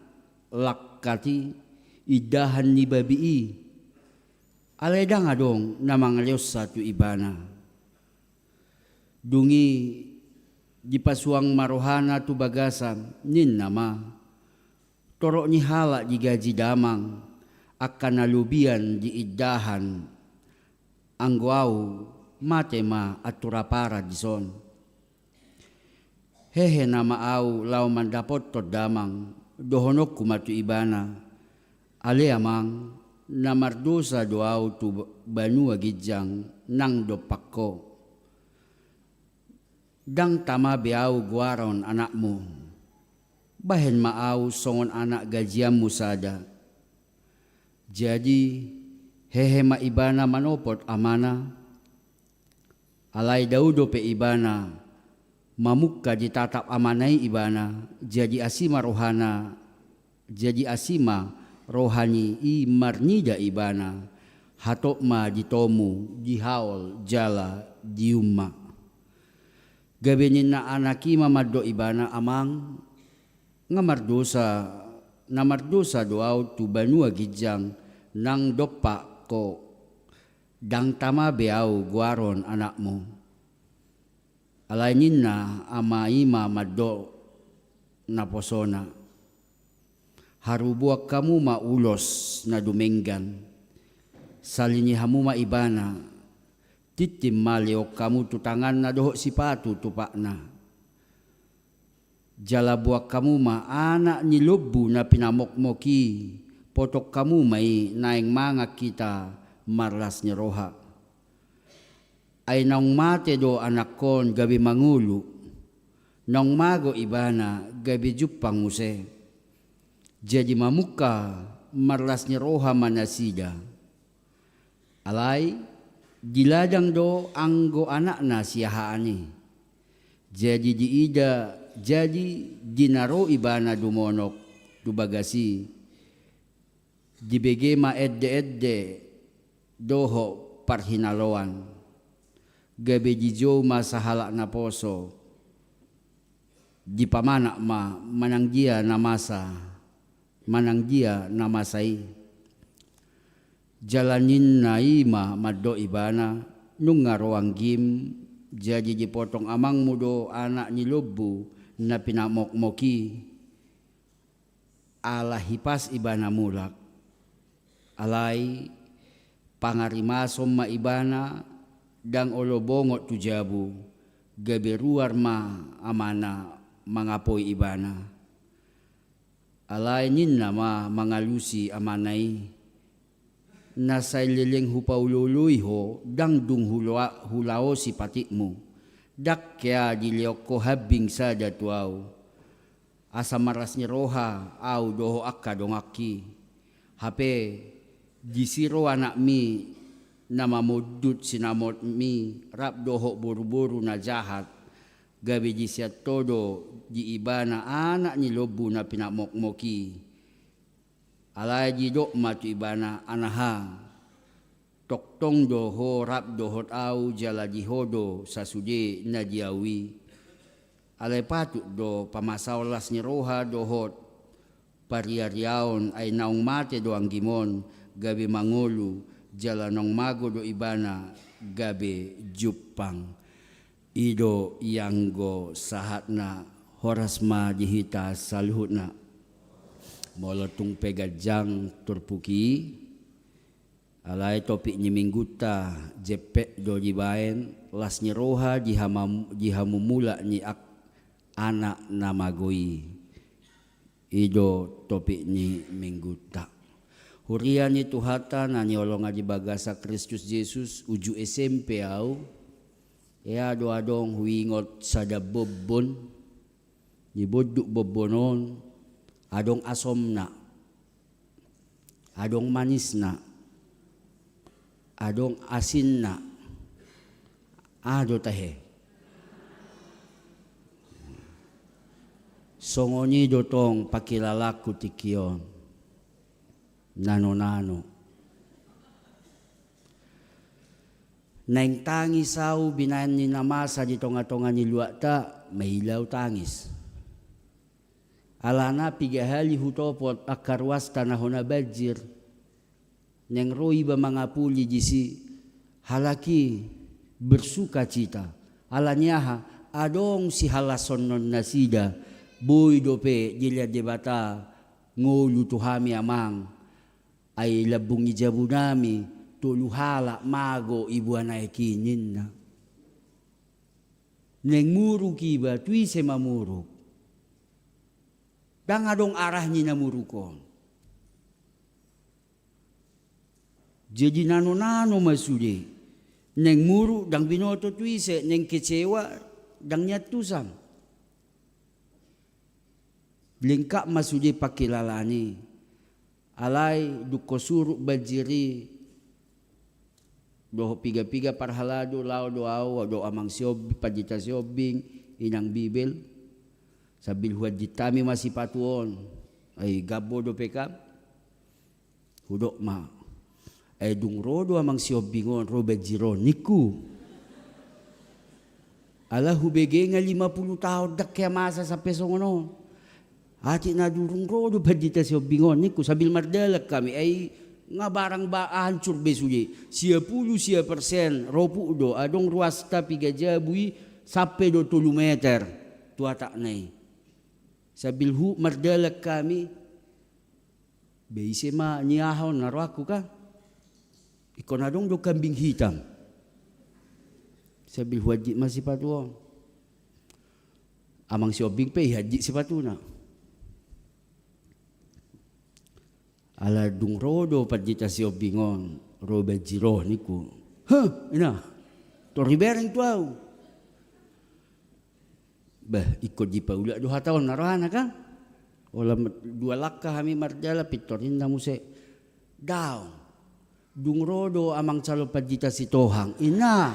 lakkati idahan ni babii aledang adong namang leos satu ibana dungi dipasuang marohana tu bagasan nin nama torok ni halak di gaji damang akan nalubian di idahan angguau matema aturapara dison hehe nama au lau mandapot to damang dohonok kumatu ibana ale amang namardosa doau tu banua gijang nang dopakko dang tama beau guaron anakmu bahen maau songon anak gajiamu sada jadi hehe ma ibana manopot amana alai daudo pe ibana mamukka ditatap amanai ibana jadi asima rohani i marnida ibana hatok ma ditomu dihaol jala diumma gabenin na anaki mamaddo ibana amang namardosa doau tu banua gijang nang dopa ko dang tama beau guaron anakmu alainin na ama ima maddo na posona harubuak kamu maulos na dumenggan salini hamu maibana titim malio kamu tutangan na dohok sipatu tupakna jala buak kamu ma anak ni lobu na pinamokmoki potok kamu mai naing manga kita marlas ni roha ay naong mate do anak kon gabi mangulo, naong mago ibana gabi jupang muse. Jadi mamuka marlas ni roha manasida. Alay, diladang do anggo anak na siyahaani. Jadi diida, jadi dinaro ibana dumonok, dubagasi. Dibege maedde-edde doho parhinaloan. Gabi di joma sa halak na poso, di pamanak ma manang dia namasa, manang dia namasay. Jalanin na ima maddo ibana, nung ngaroang gim, jadi dipotong amang mudo anak ni lobu na pinamokmoki, ala hipas ibana mulak. Alay, pangarimasom ma ibana, dang olobongot tujabu, gabi ruar ma amana mangapoy ibana. Alay ninna ma mangalusi amanay, nasay lileng hupaululuy ho, dang dung hulao si patikmo, dak kaya diliok ko habing sa datuaw. Asa maras ni roha, aw doho akka dongaki, hape disiro anak mi, na mamudut sinamot mi rap doho buru-buru na jahat gabi di siya todo di iba na anak ni lobu na pinamokmoki alay di do matu iba na anaha toktong doho rap dohot au jala di hodo sa sude na diawi alay patut do pamasaulas ni roha dohot pariariaon ay naong mate do ang gimon gabi mangulu jalanong mago do ibana gabi jupang ido yanggo sahat na horas ma dihita saluhut na molotung pegajang turpuki alay topik ni mingguta jepek do dibaen las ni roha dihamumula ni anak na magoi ido topik ni mingguta. Hurian ni Tuhata na niolong di bagasa Kristus Jesus uju SMP au ya doadong huingot sada bobon ni boduk bobonon adong asom na adong manis na adong asin na ado tahe songoni dotong pakilalaku tikion nano-nano. Naing tangis au binayan ni namasa di tonga-tonga ni luata, may ilaw tangis. Alana pigahali hutopot akarwas tanahon na bajir. Neng roi ba mga puli jisi halaki bersuka cita. Alanyaha adong si halason non nasida boy dope jilya debata ngolu tuhami amang. Ay labong ni jabu nami tuluhala mago ibuan ay kinin na. Neng muru kiba tuise mamuruk. Dang adong arah ni namurukon. Jadi nano-nano masudi. Neng muru dang binoto tuise neng kecewa dang nyatusan. Lengkap masudi pakilalani. Alay duko suruk bajiri doho piga-piga parhalado lao doaw do amang siob padita siobing inang bibel sabil huad ditami masih patuon ay gabo do pekap hudok ma ay dung rodo amang siobingon ro bajiron niku ala hubege nga 50 taon dak kaya masa sa pesongono. Ati na durung rodo badita siya bingon niku sabil mardalak kami ay nga barang baan surbesuli siya 10% ropu do adong ruasta pigajabui sape do 3 meter tuata nay sabil hu mardalak kami beise ma niyahaw na raku ka ikon adong do kambing hitam sabil huadji masih patuong amang siobing pe haji sipatuna. Ala dung rodo padita siobingon roba jiro niku. Ina. Toribereng tuau. Bah, ikut di paula 2 tahun narohana kan? Olah 2 lakah kami marjala pitorin na muse. Daw. Dung rodo amang calo padita si Tohang. Ina.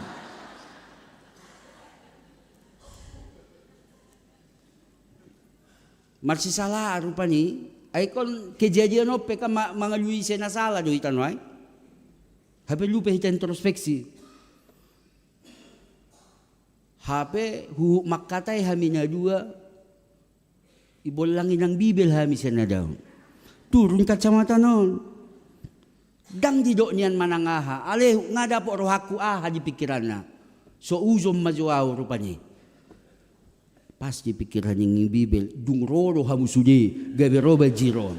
Marsisala rupa ni. Ay kon kejadian ope ka mga luise na sala do itan ay. Hape lupa hita introspeksi. Hape hu makatay hami na 2. Ibolangin ang Bibel hami siya na daw. Turun kacamata non. Dang di do niyan manangaha. Ale nga dapo rohaku aha di pikiran na. So uzom majuaw rupa ni. Pas di pikiran ng Bibel, dung roro hamusudi, gabi roba jiron.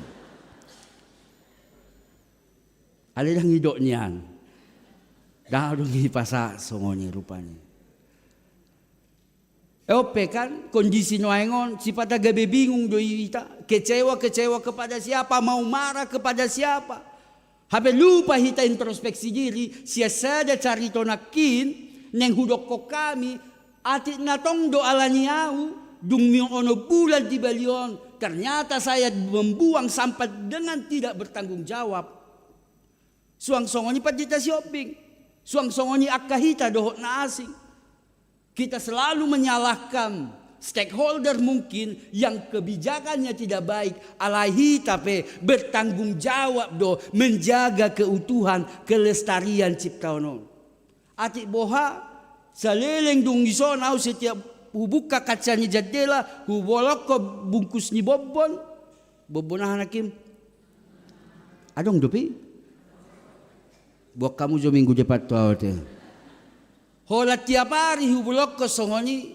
Alin ang idok niyan? Dahil ipasa songoni rupanya. Ope kan, kondisi noengon, si pada gabi bingung doi ita, kecewa kepada siapa, mau marah kepada siapa. Habe lupa hita introspeksi diri, siya sada carito nakin, neng hudok ko kami, atit natong do alaniau, dung ono bulan di balion, ternyata saya membuang sampah dengan tidak bertanggung jawab. Suang songoni padita sioping, suang songoni akahita dohot na asing. Kita selalu menyalahkan stakeholder mungkin yang kebijakannya tidak baik, alaihi tapi bertanggung jawab do menjaga keutuhan kelestarian ciptaono. Atik boha saleleng dung isonau setiap buka kacanya jadela, bolok ko bungkus ni bobon nah hakim. Adong dopi? Buat kamu jo minggu depan tu awal. Hola tiap hari hubulok ko songoni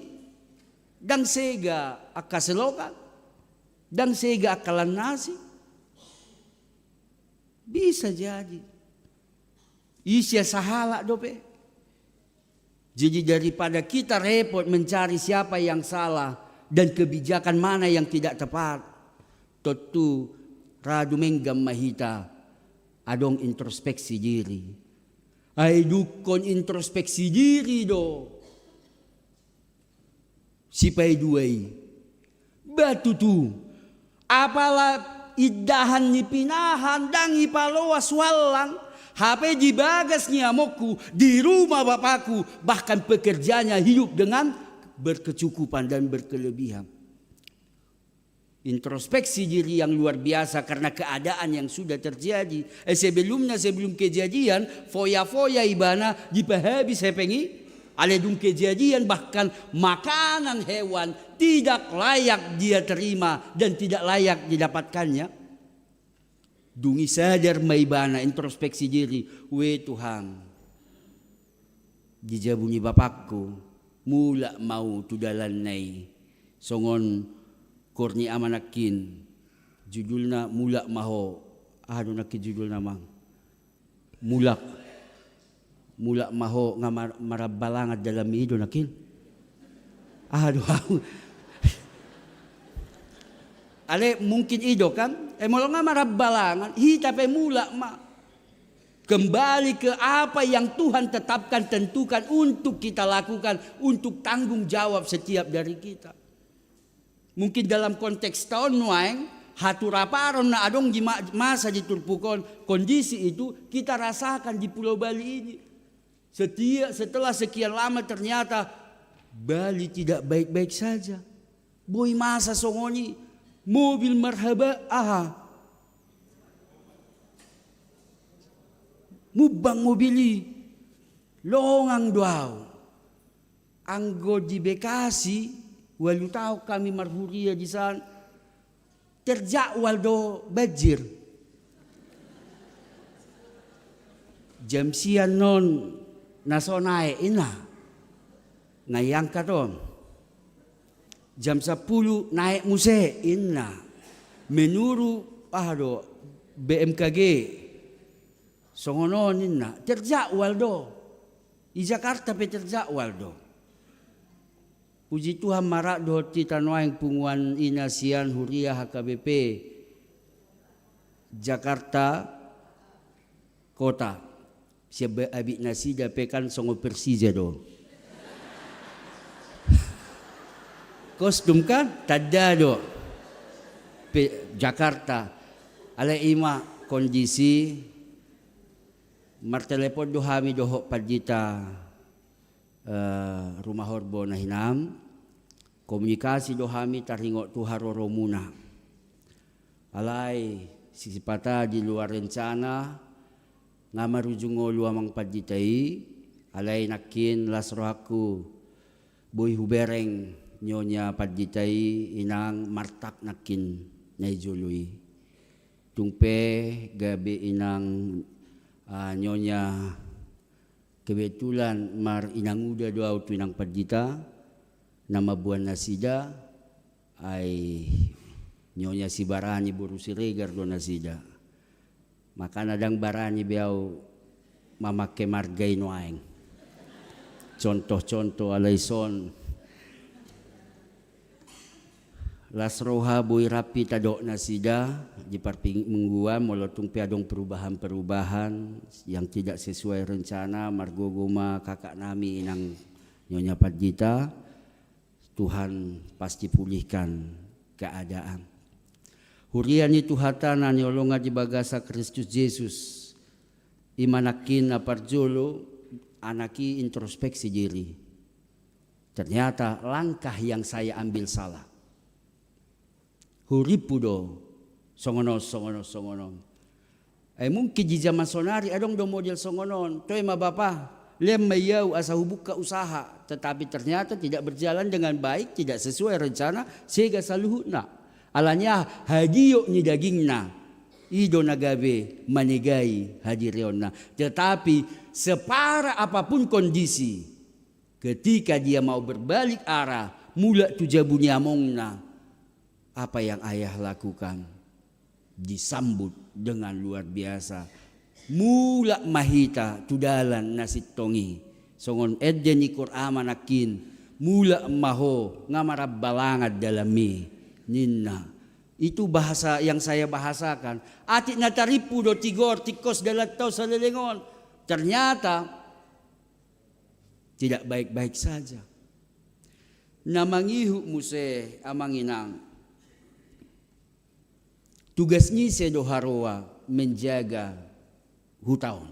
dang sega akaselokan, dang sega akalan nasi. Bisa jadi. Isya sahala dope. Jadi daripada kita repot mencari siapa yang salah dan kebijakan mana yang tidak tepat, tentu radu menggam mahita adong introspeksi diri. Ay dukon introspeksi diri do. Sipay duay. Batu tu. Apalah idahan ni pinahan dang ipaloas walang. Hape di bagas ni amoku di rumah bapakku. Bahkan pekerjanya hidup dengan berkecukupan dan berkelebihan. Introspeksi diri yang luar biasa karena keadaan yang sudah terjadi. Sebelum kejadian, foya-foya ibana dipahabis hepengi. Aledung kejadian bahkan makanan hewan tidak layak dia terima dan tidak layak didapatkannya. Dungi sadar maibana introspeksi diri. We Tuhan, dijabuni bapakku, mula mau tudalan nai. Songon korni amanakin, judulna mulak maho. Ano naki judul namang? Mulak maho nga marabalangat dalam ido nakin. Aduh. Ale mungkin ido kan? Molo nga marabalangan, hita pe mulak ma. Kembali ke apa yang Tuhan tetapkan, tentukan untuk kita lakukan, untuk tanggung jawab setiap dari kita. Mungkin dalam konteks tahun nuaeng, haturaparon na adong di masa ditulpukon, kondisi itu kita rasakan di Pulau Bali ini. Setelah sekian lama ternyata Bali tidak baik-baik saja. Boy masa songoni, mobil marhaba aha. Mubang mobili, longang duaw. Anggo di Bekasi, walau tahu kami marhuria di sana terjakwal do banjir. Jam siang non nasonai ina ngayang katon. Jam 10 naik muse ina menuru BMKG songonon ina terjakwal do. Di Jakarta pe terjakwal do. Puji Tuhan marak dohot kita noaeng punguan inasian huria HKBP Jakarta Kota. Siapa abik nasi dapekan songo Persija do. Kostum kan? Tadado. Jakarta. Alay ima kondisi martelepon dohami doho padita rumah horbo na hinam. Komunikasi dohami taringo tuharoro muna. Alay sisipata di luar rencana nga marujungo luamang paditay. Alay nakin lasrohaku boy hubereng nyonya paditay inang martak nakin na ijuluy. Tungpe gabi inang nyonya kebetulan mar inanguda doa tu inang padita nama buan nasida ay nyonya si barani buru si regar do nasida. Maka nadang barani biaw mamake margay noaeng. Contoh-contoh alayson lasroha boy rapi tadok nasida di parping mengguam molotong piadong perubahan-perubahan yang tidak sesuai rencana margogoma kakak nami inang nyonya padita. Tuhan pasti pulihkan keadaan. Hurian itu hatana niolonga di bagasa Kristus Yesus. Imanakin aparjolo anaki introspeksi diri. Ternyata langkah yang saya ambil salah. Huripudo songono. Mungkin di zaman sonari adong do model songonon. Toy mabapa lem mayau asa hubuka usaha, tetapi ternyata tidak berjalan dengan baik, tidak sesuai rencana sehingga saluhuna. Alanya hadiyo ni dagingna ido nagabe manigai hadirionna. Tetapi separah apapun kondisi, ketika dia mau berbalik arah mula tujabunyamongna, apa yang ayah lakukan disambut dengan luar biasa. Mula mahita tudalan nasit tongi songon edden ikur amanakin mula maho ngamarab balangad dalami ninna. Itu bahasa yang saya bahasakan. Atik nataripu do tigor tikos dalatau sa lelengon. Ternyata tidak baik-baik saja. Namangihu muse amanginang. Tugasnya sedo haroa menjaga hutaon.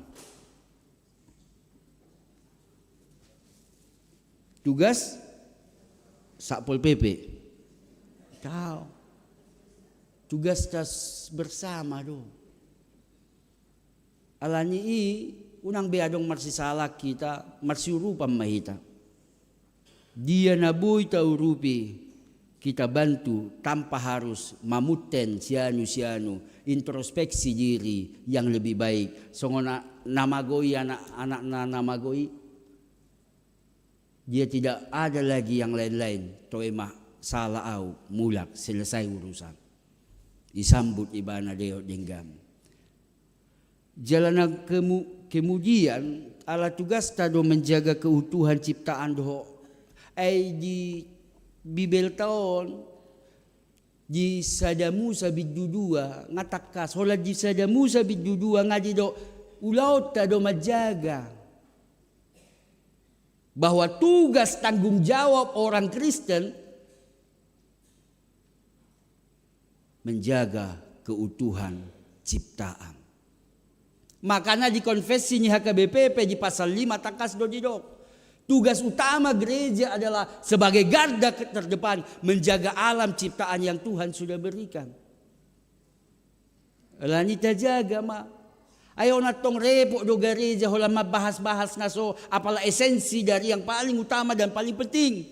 Tugas Satpol PP. Tahu. Tugas tas bersama do. Alani unang beadong marsisalak kita marsiurupan mahita. Dia nabuy taurupi. Kita bantu tanpa harus mamuten sianu introspeksi diri yang lebih baik. Songona namagoi anak namagoi, dia tidak ada lagi yang lain-lain. Toemah salah au mulak selesai urusan. Disambut ibana deo denggam. Jalan kemudian ala tugas tado menjaga keutuhan ciptaan doho di Bibel taon di sadamu sabid dudua ngatakas hola di sadamu sabid dudua ngadi do ulaut tado majaga bahwa tugas tanggung jawab orang Kristen menjaga keutuhan ciptaan. Makanya di konfesi ni HKBPP di pasal 5 takas do didok. Tugas utama gereja adalah sebagai garda terdepan menjaga alam ciptaan yang Tuhan sudah berikan. Lani tajaga ma. Ayaw na tong repot do gereja hola mabahas-bahas na so apala esensi dari yang paling utama dan paling penting.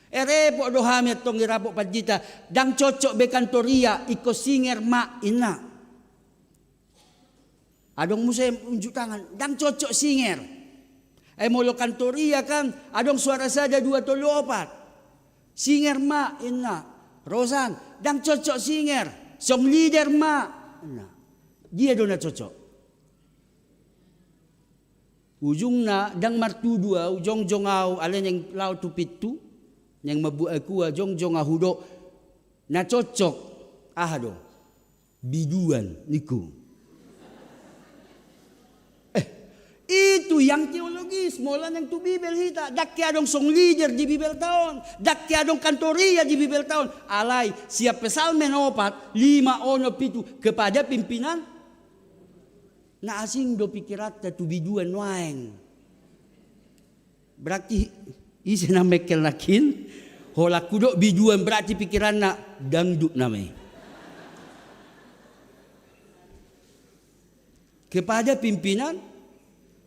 Repot do hami tong irapok padita dang cocok bekantoria iko singer ma ina. Adong musem unjuk tangan dang cocok singer. Molo kantoria kan adong suara saja 234. Singer ma ina. Rosan dang cocok singer. Song leader ma ina. Dia dona cocok. Ujungna dang martudua ujong jongau alen yang lau tupitu yang mabu aku jong jong ahudo na cocok ahado biduan niku. Itu yang teologis, mola yang tu Bibel hita. Dak adong song leader di Bibel taon, dak adong kantoria di Bibel taon. Alay, siap pesalmen 4, 5, 7 kepada pimpinan na asing do pikirat tu biduan waeng. Berarti isi na mekel nakin, hola kudo biduan berarti pikiran na dangdut name. Kepada pimpinan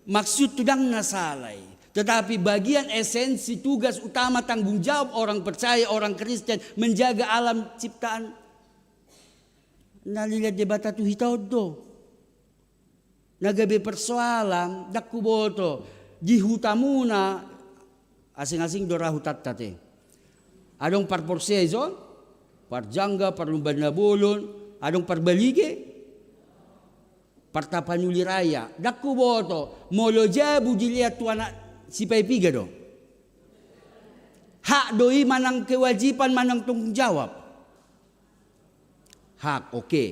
maksud tudang nasalay. Tetapi bagian esensi tugas utama tanggung jawab orang percaya, orang Kristen menjaga alam ciptaan. Nalilat debata tu hitaw do. Nagabi persoalan, dakuboto, dihutamuna, asing-asing dora hutat tate. Adong parporsezo, parjangga, parlumban na bolon, adong parbalige, partapanuli raya. Dakku boto, molo jabu dilihat tuana si paipiga do. Hak doi manang kewajiban manang tanggung jawab. Hak, oke.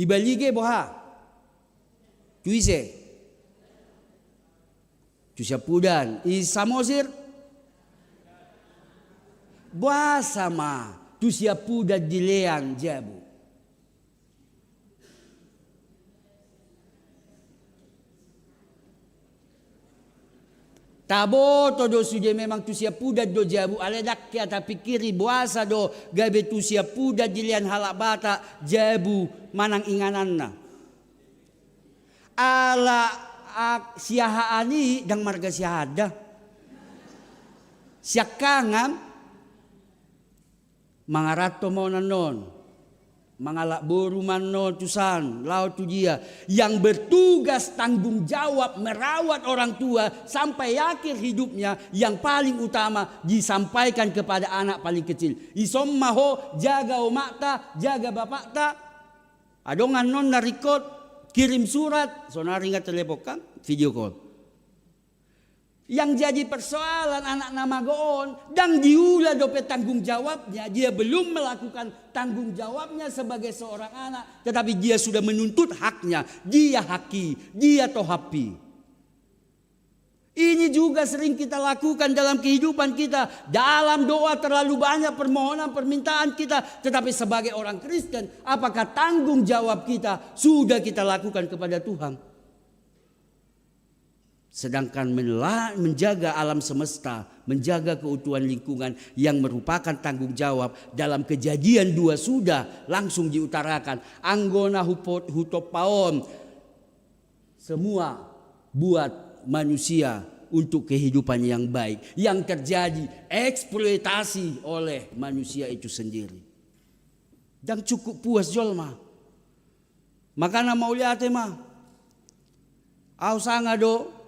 Ibalige boha. Tuise. Tusiapudan. Isamosir. Buasama. Tusiapudan dilean jabu. Tabo todo sudah memang tu siap puda do jabu aledak kia tapi kiri buasa do gabe tu siap puda dilian halak bata jabu manang ingananna. Ala siaha ani dang marga siahada. Siakangan mangarato mo nanon. Mangalak boru mano tusan, laut tu dia yang bertugas tanggung jawab merawat orang tua sampai akhir hidupnya yang paling utama disampaikan kepada anak paling kecil. Isommaho jaga omakta, jaga bapakta. Adongan non narikot kirim surat, sonari nggak telepon video call. Yang jadi persoalan anak nama goon dan diulah dopet tanggung jawabnya. Dia belum melakukan tanggung jawabnya sebagai seorang anak. Tetapi dia sudah menuntut haknya. Dia haki, dia tohapi. Ini juga sering kita lakukan dalam kehidupan kita. Dalam doa terlalu banyak permohonan, permintaan kita. Tetapi sebagai orang Kristen, apakah tanggung jawab kita sudah kita lakukan kepada Tuhan? Sedangkan menjaga alam semesta, menjaga keutuhan lingkungan yang merupakan tanggung jawab dalam Kejadian 2 sudah langsung diutarakan. Anggona hutopaon, semua buat manusia untuk kehidupan yang baik. Yang terjadi eksploitasi oleh manusia itu sendiri. Dan cukup puas jolma. Makana mau lihat mah. Au sanga do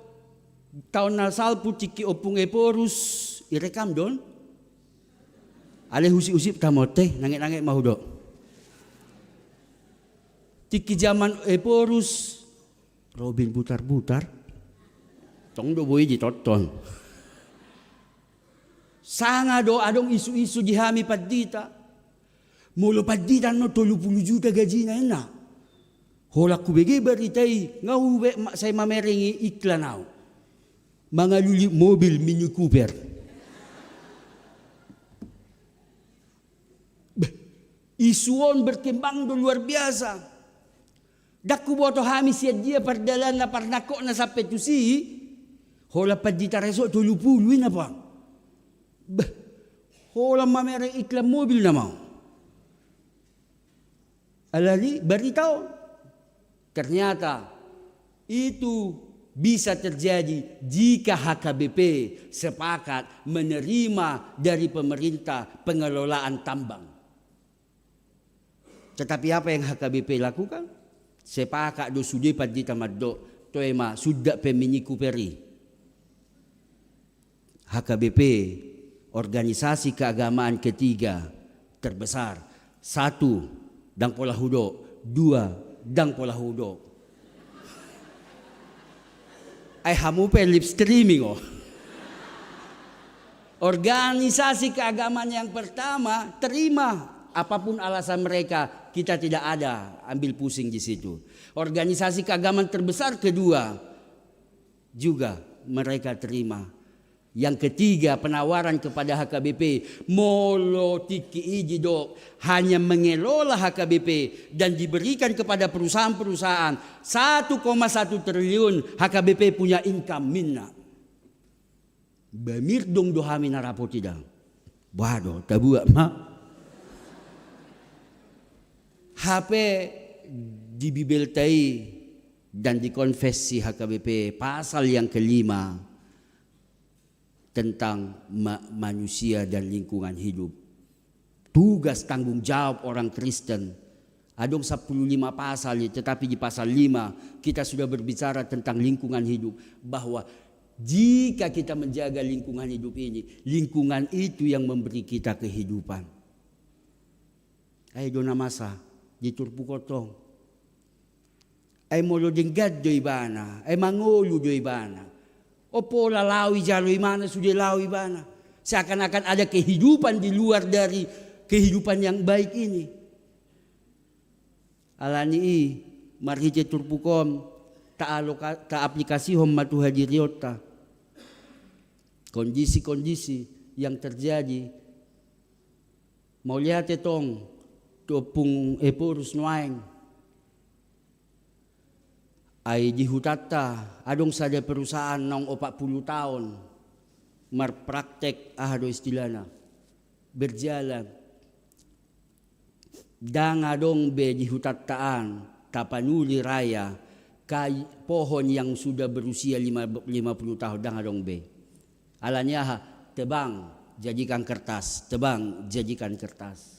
tahun nasal putiki opung eporus irekam don. Ale husi-husi tamote nangek-nangek mahudo. Tiki zaman eporus Robin butar-butar. Tong do boy ditonton. Sanga do adong isu-isu dihami padita. Mulu padita no 30 juta gaji na ena. Holak kubege baritai ngau saya mamerengi iklanau. Mga luli mobil Mini Cooper. Isuon berkembang do luar biasa. Daku boto hamis ya dia perdalan na parnako na sa petusi. Hola padita reso 30 na pa. Hola mamereng iklan mobil na mau. Alali beritahu. Ternyata itu bisa terjadi jika HKBP sepakat menerima dari pemerintah pengelolaan tambang. Tetapi apa yang HKBP lakukan? Sepakat do sudah padita maddo toema sudah pemini kuperi. HKBP organisasi keagamaan ketiga terbesar. 1 Dang Pola Hudo, 2 Dang Pola Hudo. Ay hamupe lip streaming oh. Organisasi keagamaan yang pertama terima apapun alasan mereka kita tidak ada ambil pusing di situ. Organisasi keagamaan terbesar kedua juga mereka terima. Yang ketiga, penawaran kepada HKBP, molo tiki ijidok hanya mengelola HKBP dan diberikan kepada perusahaan-perusahaan 1,1 triliun HKBP punya income minna. Bamir dong dohami narapo tidak. Waduh, tabuak mak. HP dibibeltai dan dikonfesi HKBP pasal yang kelima tentang manusia dan lingkungan hidup. Tugas tanggung jawab orang Kristen. Adong 15 pasal, tetapi di pasal 5 kita sudah berbicara tentang lingkungan hidup. Bahwa jika kita menjaga lingkungan hidup ini, lingkungan itu yang memberi kita kehidupan. Ay dona masa, di turpu kotong. Ay molo denggad do ibana, ay mangolo do ibana. Opo lalawi jalo imana sudah lawi bana. Seakan-akan ada kehidupan di luar dari kehidupan yang baik ini. Alani marhije turpukom ta aplikasi hom matu hadiriota. Kondisi-kondisi yang terjadi. Mau lihat etong topung epurus noaing. Ay di hutata, adong saja perusahaan nong 40 tahun marpraktek ahado istilana berjalan. Dang adong be di hutataan tapanuli raya kay pohon yang sudah berusia 50 tahun dang adong be. Alanya tebang jadikan kertas, tebang jadikan kertas.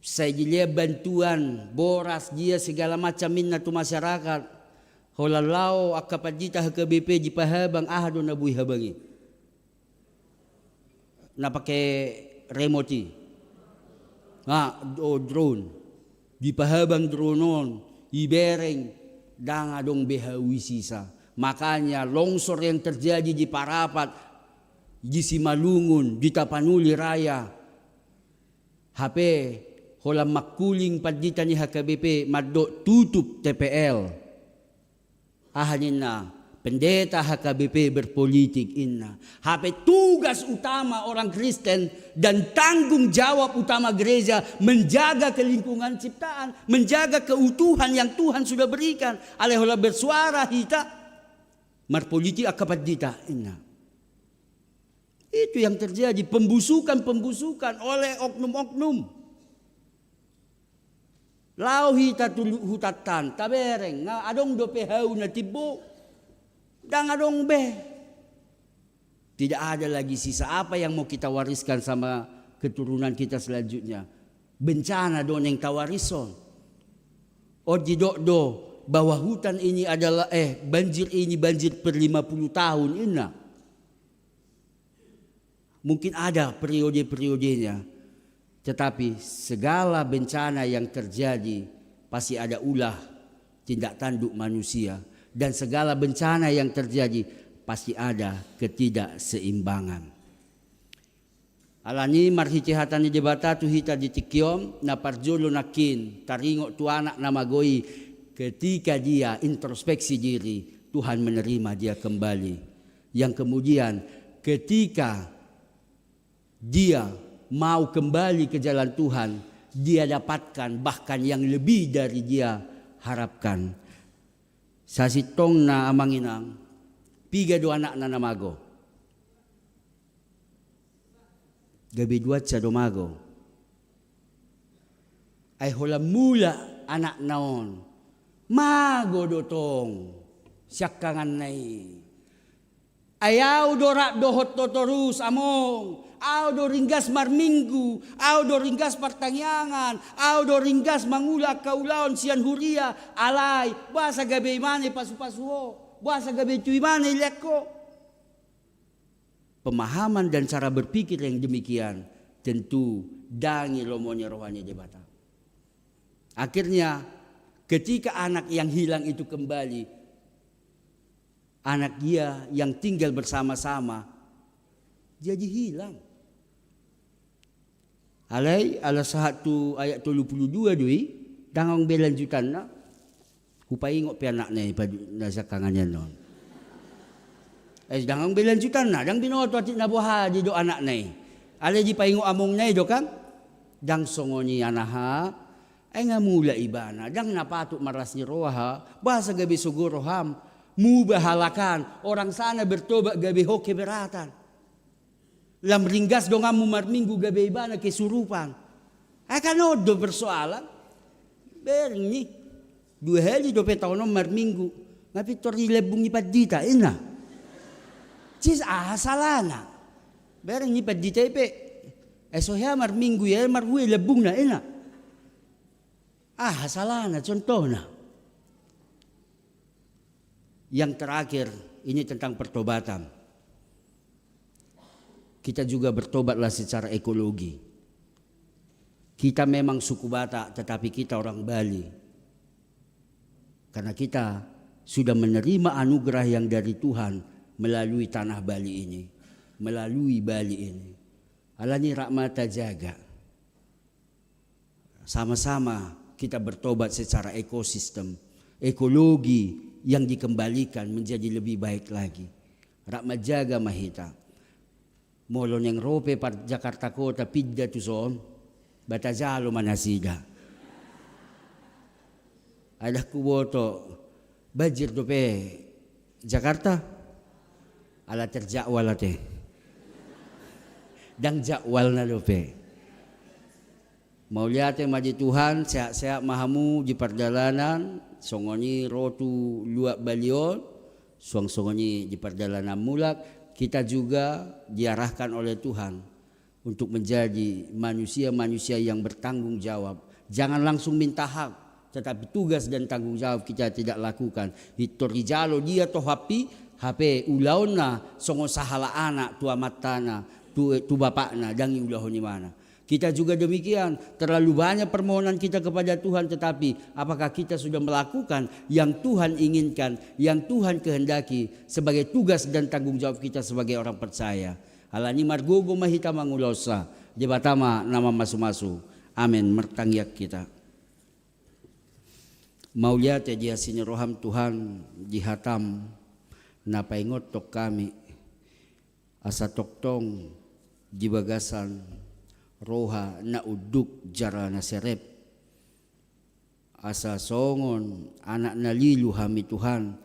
Saya dia bantuan, boras dia segala macam minna tu masyarakat. Holalau akapadita HKBP di pahabang ahado na buhi habangi. Na pakai remote. Drone. Di pahabang dronon, ibereng dang adong behawi sisa. Makanya longsor yang terjadi di Parapat, di Simalungun, di Tapanuli Raya. HP holam makuling padita ni HKBP maddo tutup TPL. Ahanin na pendeta HKBP berpolitik inna. HP tugas utama orang Kristen dan tanggung jawab utama gereja menjaga kelingkungan ciptaan, menjaga keutuhan yang Tuhan sudah berikan. Alehola bersuara hita marpolitik akapadita inna. Itu yang terjadi, pembusukan oleh oknum-oknum. Lauhi hutatan tabereng nga adong do pehau na tibo dang adong be. Tidak ada lagi sisa apa yang mau kita wariskan sama keturunan kita selanjutnya. Bencana don yang tawarison. O do bahwa hutan ini adalah banjir ini banjir per 50 tahun ina. Mungkin ada periode-periodenya. Tetapi segala bencana yang terjadi pasti ada ulah tindak tanduk manusia. Dan segala bencana yang terjadi pasti ada ketidakseimbangan. Alani marhitihatan ni debata tu hita di tikyom na parjolo nakin taringo tu anak na magoi ketika dia introspeksi diri Tuhan menerima dia kembali. Yang kemudian ketika dia mau kembali ke jalan Tuhan, dia dapatkan bahkan yang lebih dari dia harapkan. Sasitong na amanginang, piga do anak na namago. Gabi duat sa domago. Ay hola mula anak naon. Mago dotong. Siyak kangan nai. Ayaw dorak dohot totorus among. Aw do ringgas marminggu, aw do ringgas partangyangan, aw do ringgas mangula kaulaon sian huria, alay, basa gabi mane pasu-pasuo, basa gabi cuy mane leko. Pemahaman dan cara berpikir yang demikian tentu dangi lomonya rohani debata. Akhirnya ketika anak yang hilang itu kembali, anak dia yang tinggal bersama-sama jadi hilang. Alay alas 1 ayat 32 dui dangang belanjutan na hupaingo pi anak na nasa kanganyan non. Dangang belanjutan na dang binoto at nabuha di do anak na alay di paingo among na do kan dang songo ni anaha ay nga mula ibana dang napato maras ni roha basa gabi suguro ham mubahalakan orang sana bertobat gabi ho keberatan lam ringgas do nga marminggu gabi ibana kesurupan ay kanodo persoalan bering ni 2 hari 2 tahun marminggu ngapitor lebung ni padita ina cis salana bering ni padita ipe esohya marminggu ya marhui lebung na ina salana contoh na. Yang terakhir ini tentang pertobatan. Kita juga bertobatlah secara ekologi. Kita memang suku Batak tetapi kita orang Bali. Karena kita sudah menerima anugerah yang dari Tuhan melalui tanah Bali ini. Melalui Bali ini. Alani rahmata jaga. Sama-sama kita bertobat secara ekosistem. Ekologi yang dikembalikan menjadi lebih baik lagi. Rahmat jaga mahita. Molon yang rope par Jakarta Kota pidda tu son. Batajalo manasida. Ada kuboto bajir dope Jakarta. Ala terjakwal ate. Dang jakwal na dope. Mau lihat maji Tuhan sehat-sehat mahamu di perjalanan songoni rotu luak balion songoni di perjalanan mulak kita juga diarahkan oleh Tuhan untuk menjadi manusia-manusia yang bertanggung jawab. Jangan langsung minta hak, tetapi tugas dan tanggung jawab kita tidak lakukan. Itu rijalo dia toh HP ulauna songo sahala anak tua matana tu bapakna dangi ulahoni mana. Kita juga demikian, terlalu banyak permohonan kita kepada Tuhan, tetapi apakah kita sudah melakukan yang Tuhan inginkan, yang Tuhan kehendaki sebagai tugas dan tanggung jawab kita sebagai orang percaya. Halani margogo mahita mangulosa, jebatama nama masu-masu. Amin, mertangyak kita. Mau lihat ya dia sini roham Tuhan dihatam, napaingot tok kami, asa toktong jibagasan, roha na uduk jara na serep asa songon anak na lilu hami Tuhan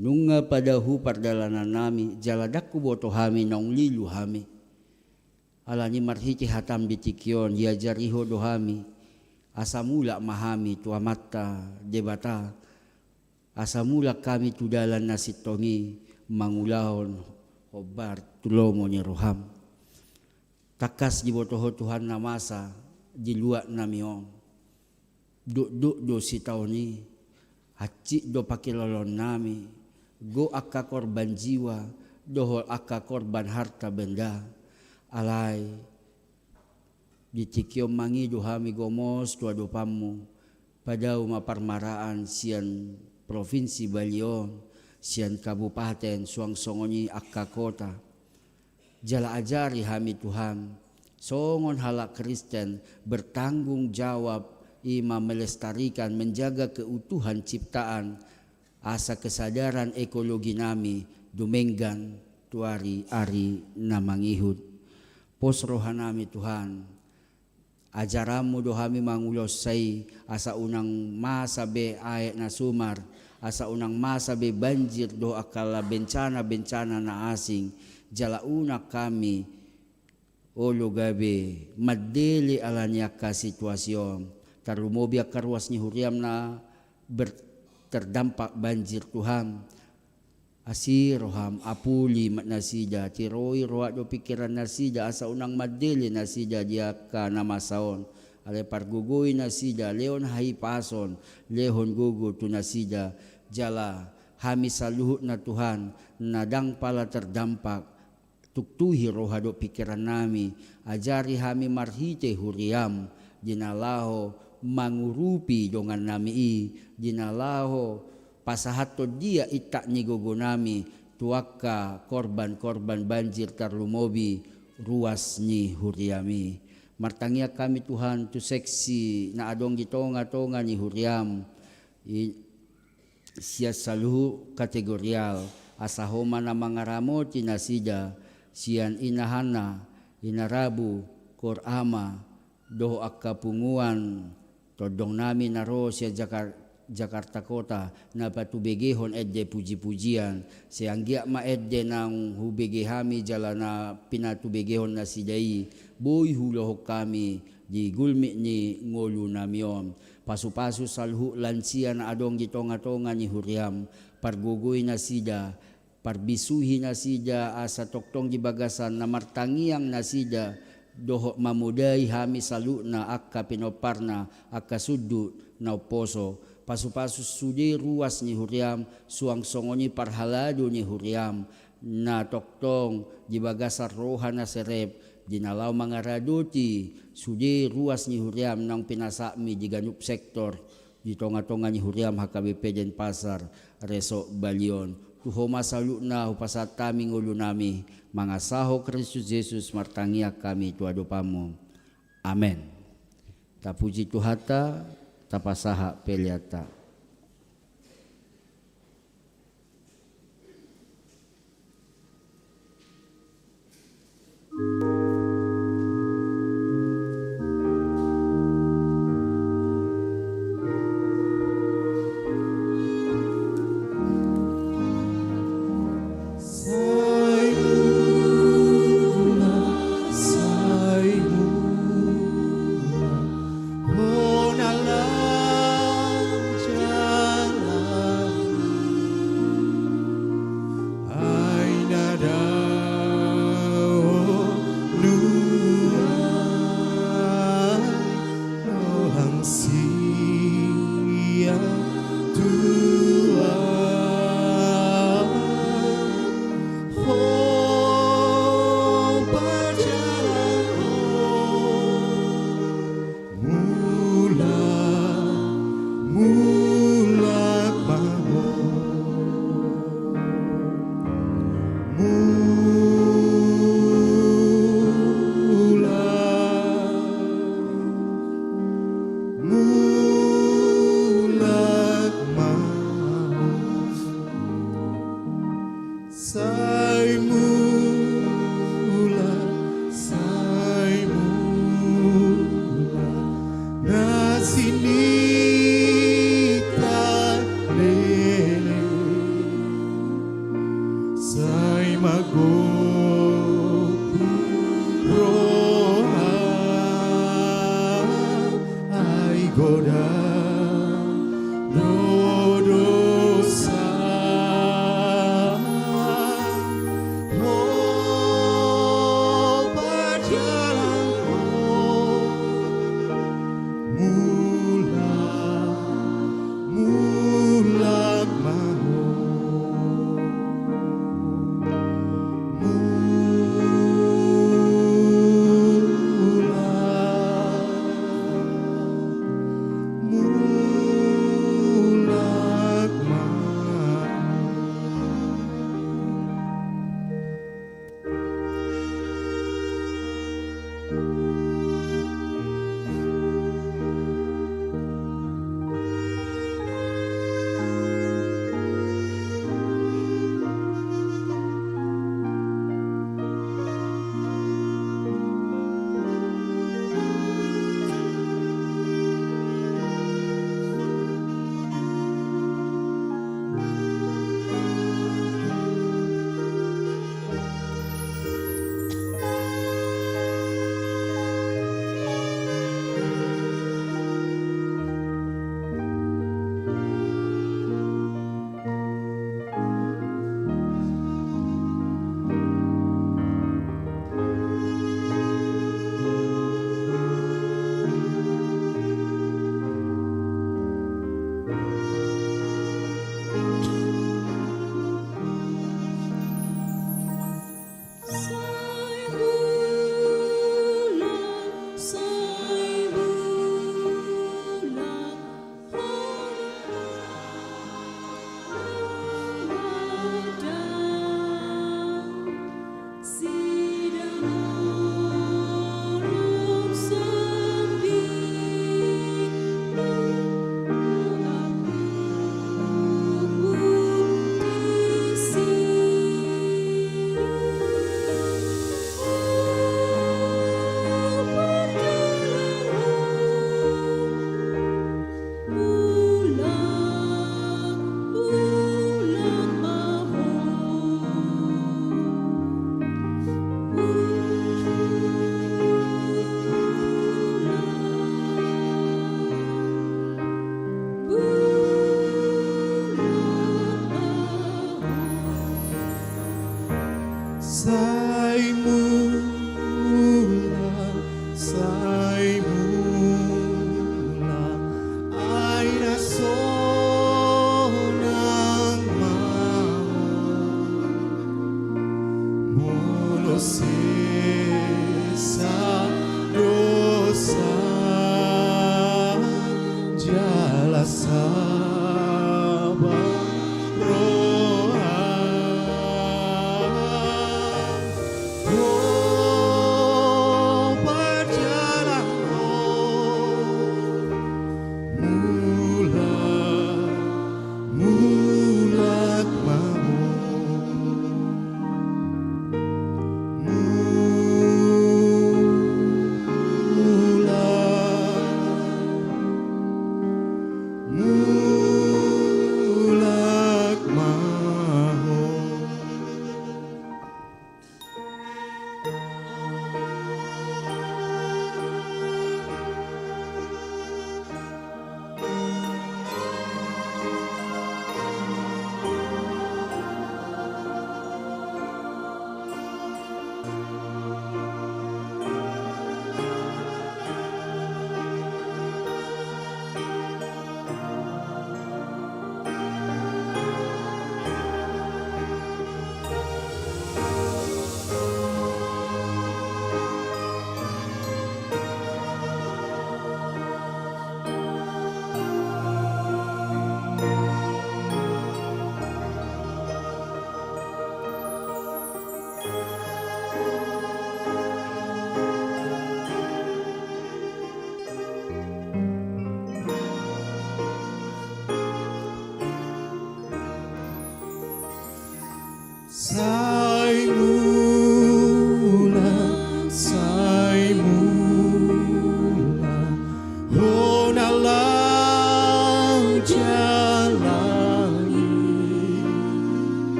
nunga padahu pardalanan nami jaladak boto hami nong lilu hami alani marhiti hatam bitikyon yajariho do hami asa mula mahami tua mata debata asa mula kami tudalan nasitongi mangulahon obar tulomo ni roham takas di botoho Tuhan namasa di luak namiong duk do si tauni haci do pakilolon nami go akka korban jiwa dohol akka korban harta benda alai ditikyo mangi do hami gomos tua do pamu padau maparmaraan sian provinsi Balion sian kabupaten suang songoni akka kota jala ajari hami Tuhan songon halak Kristen bertanggung jawab ima melestarikan menjaga keutuhan ciptaan asa kesadaran ekologi nami dumenggan tuari ari namangihud pos rohanami Tuhan ajaramu dohami mangulos say asa unang masabe ayat na sumar asa unang masabe banjir do akala bencana na asing jalauna kami olo gabi madeli alanya ka situasyon tarumobia karwas ni huriam na terdampak banjir Tuhan asiroham apuli nasida tiroi roa do pikiran nasida asa unang madeli nasida dia ka namasaon ale pargugoy nasida leon hai pason lehon gugu tu nasida jala hami saluhut na Tuhan nadang pala terdampak tuktuhi rohado pikiran nami ajari hami marhite huriam jinalaho mangurupi dongan nami jinalaho pasahato dia itak ni gogo nami tuaka korban banjir tarlumobi ruas ni huriami Martangia kami Tuhan tu seksi na adong gitonga-tonga ni Huriam. Siya saluhu kategorial asahoma na mga ramo tinasida siyan inahana inarabu korama doho akapunguan todong namin naro siya Jakarta Kota na patubigihon edde puji-pujian sianggia maedde ng hubigihami jala na pinatubigihon na sidai boy hulohok kami di gulmi ni ngolu namion pasu-pasu salhu lansia na adong gitonga-tonga ni Huriam pargugoy na sida parbisuhi na sida asa toktong gibagasan na martangiang na sida doho mamuday hami salu na akka pinoparna akka suddu na poso pasu-pasu sudi ruas ni Huriam suang songoni parhalado ni Huriam na toktong gibagasar roha na serep dinalaw mga raduti sudi ruas ni Huriam ng pinasami di ganup sektor di tonga-tonga ni Huriam hakabipeden pasar reso balion tuhoma salu na upasat taming ulo nami mga saho Kristus Jesus martangia kami tuado pamo amen tapuji tuhata tapasaha peliata. Saimula, oh nalang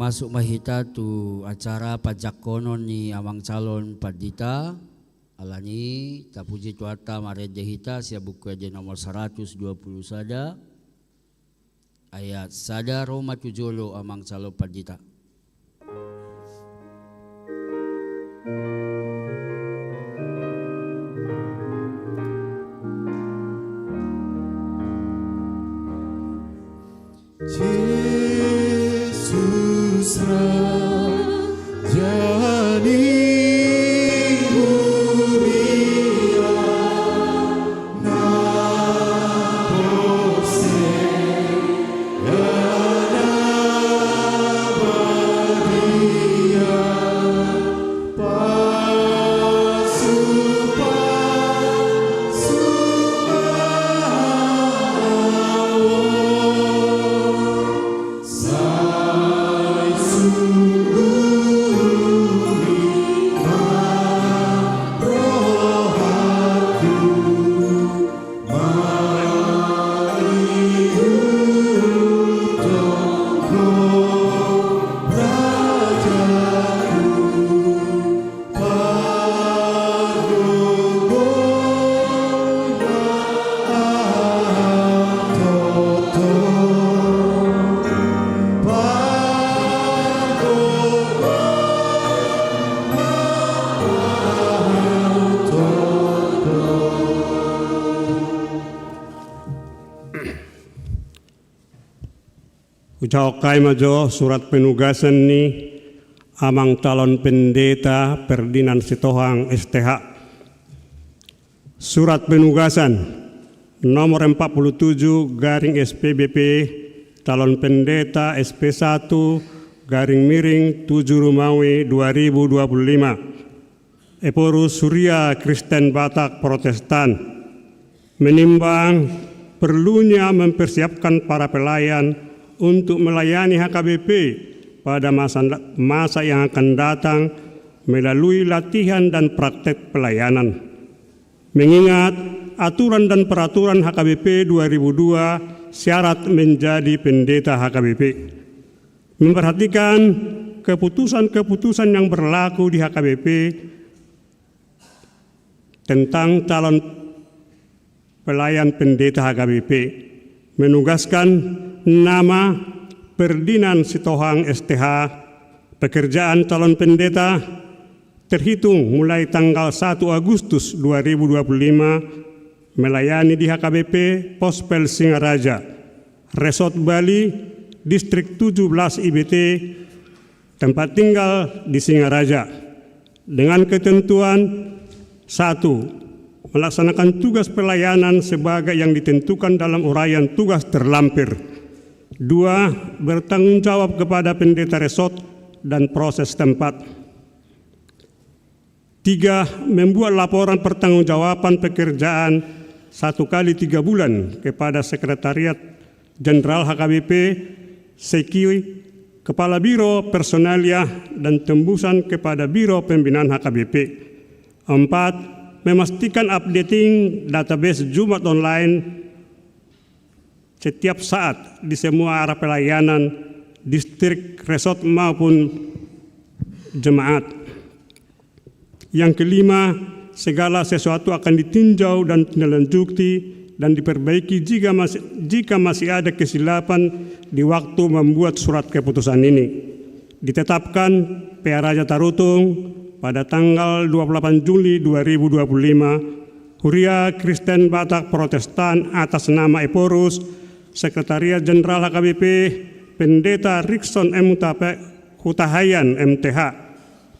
Masuk mahita tu acara pajak konon ni amang calon padita alani tapuji tuata mareja hita sia buku aja nomor 120 sada ayat sada Roma 7 amang calon padita. Ucapai majo surat penugasan ni amang calon pendeta Ferdinand Sitohang STH. Surat penugasan nomor 47 garing SPBP calon pendeta SP1 /7 Romawi 2025. Eporus Surya Kristen Batak Protestan menimbang perlunya mempersiapkan para pelayan untuk melayani HKBP pada masa yang akan datang melalui latihan dan praktek pelayanan. Mengingat aturan dan peraturan HKBP 2002 syarat menjadi pendeta HKBP. Memperhatikan keputusan-keputusan yang berlaku di HKBP tentang calon pelayan pendeta HKBP, menugaskan nama Perdinan Sitohang STH, pekerjaan calon pendeta terhitung mulai tanggal 1 Agustus 2025 melayani di HKBP Pospel Singaraja, Resort Bali, Distrik 17 IBT, tempat tinggal di Singaraja, dengan ketentuan 1. Melaksanakan tugas pelayanan sebagai yang ditentukan dalam uraian tugas terlampir. 2. Bertanggung jawab kepada pendeta resort dan proses tempat. 3. Membuat laporan pertanggungjawaban pekerjaan 1 kali 3 bulan kepada Sekretariat Jenderal HKBP, Sekui, Kepala Biro Personalia, dan tembusan kepada Biro Pembinaan HKBP. 4. Memastikan updating database Jumat online setiap saat di semua area pelayanan, distrik, resort maupun jemaat. Yang kelima, segala sesuatu akan ditinjau dan tindak-lanjuti dan diperbaiki jika masih ada kesilapan di waktu membuat surat keputusan ini. Ditetapkan PA Raja Tarutung pada tanggal 28 Juli 2025, Huria Kristen Batak Protestan atas nama Eporus, Sekretariat Jenderal HKBP, Pendeta Rikson M. Hutahayan MTH,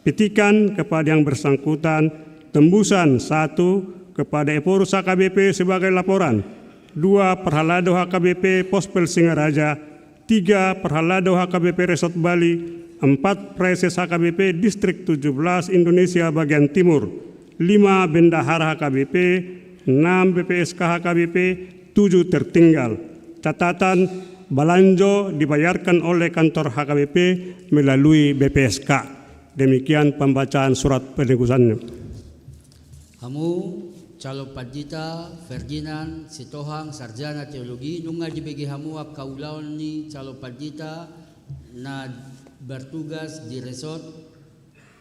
petikan kepada yang bersangkutan, tembusan 1 kepada Eporus HKBP sebagai laporan, 2 Perhalado HKBP Pospel Singaraja, 3 Perhalado HKBP Resort Bali, 4 Preses HKBP Distrik 17 Indonesia bagian Timur, 5 Bendahara HKBP, 6 BPSK HKBP, 7 tertinggal. Catatan Balanjo dibayarkan oleh kantor HKBP melalui BPSK. Demikian pembacaan surat penegusannya. Hamu Calo Padita Ferdinand Sitohang Sarjana Teologi nunga dibagi hamu ap kaulaon ni Calo Padita na bertugas di resort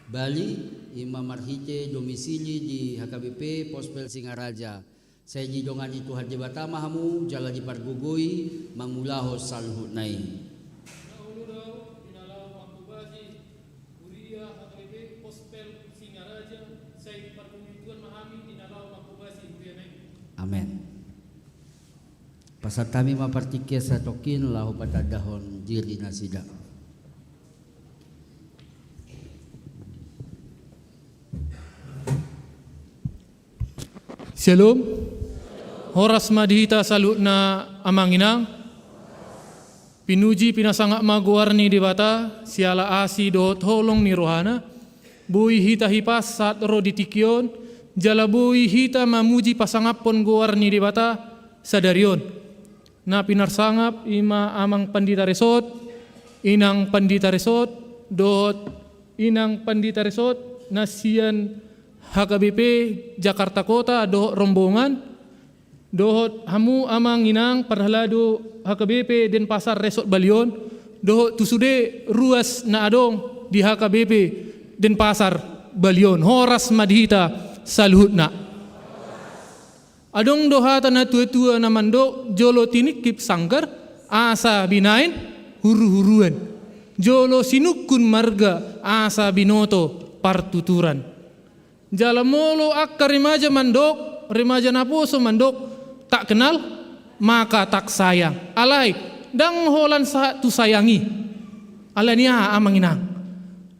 Bali Imam Marhite domisili di HKBP Pospel Singaraja. Saya jidongan itu hadi batama hamu jala di pargugoi mangulaho salhu nai. Amen. Pasal kami mapartike sa tokin lahu patadahon diri nasida. Shalom. Horas madihita salut na amanginang. Pinuji pinasangak maguarni di bata siala asi dohot holong ni rohana. Bui hita hipas saat ro ditikyon. Jala bui hita mamuji pasangapon guarni di bata sadarion. Na pinarsangap ima amang pandita resort, inang pandita resort, dohot inang pandita resort nasian HKBP Jakarta Kota dohot rombongan. Dohot hamu amang inang Perhalado HKBP Denpasar Resort Balion. Dohot tusude ruas na adong di HKBP Denpasar Balion. Horas madhita saluhut na. Adong dohata na tua-tua na mandok jolo tinikip sangkar asa binain huru-huruan. Jolo sinukun marga asa binoto partuturan. Jalamolo akkar remaja mandok, remaja naposo mandok, tak kenal maka tak sayang. Alai dang holan sa tu sayangi. Alania amanginang.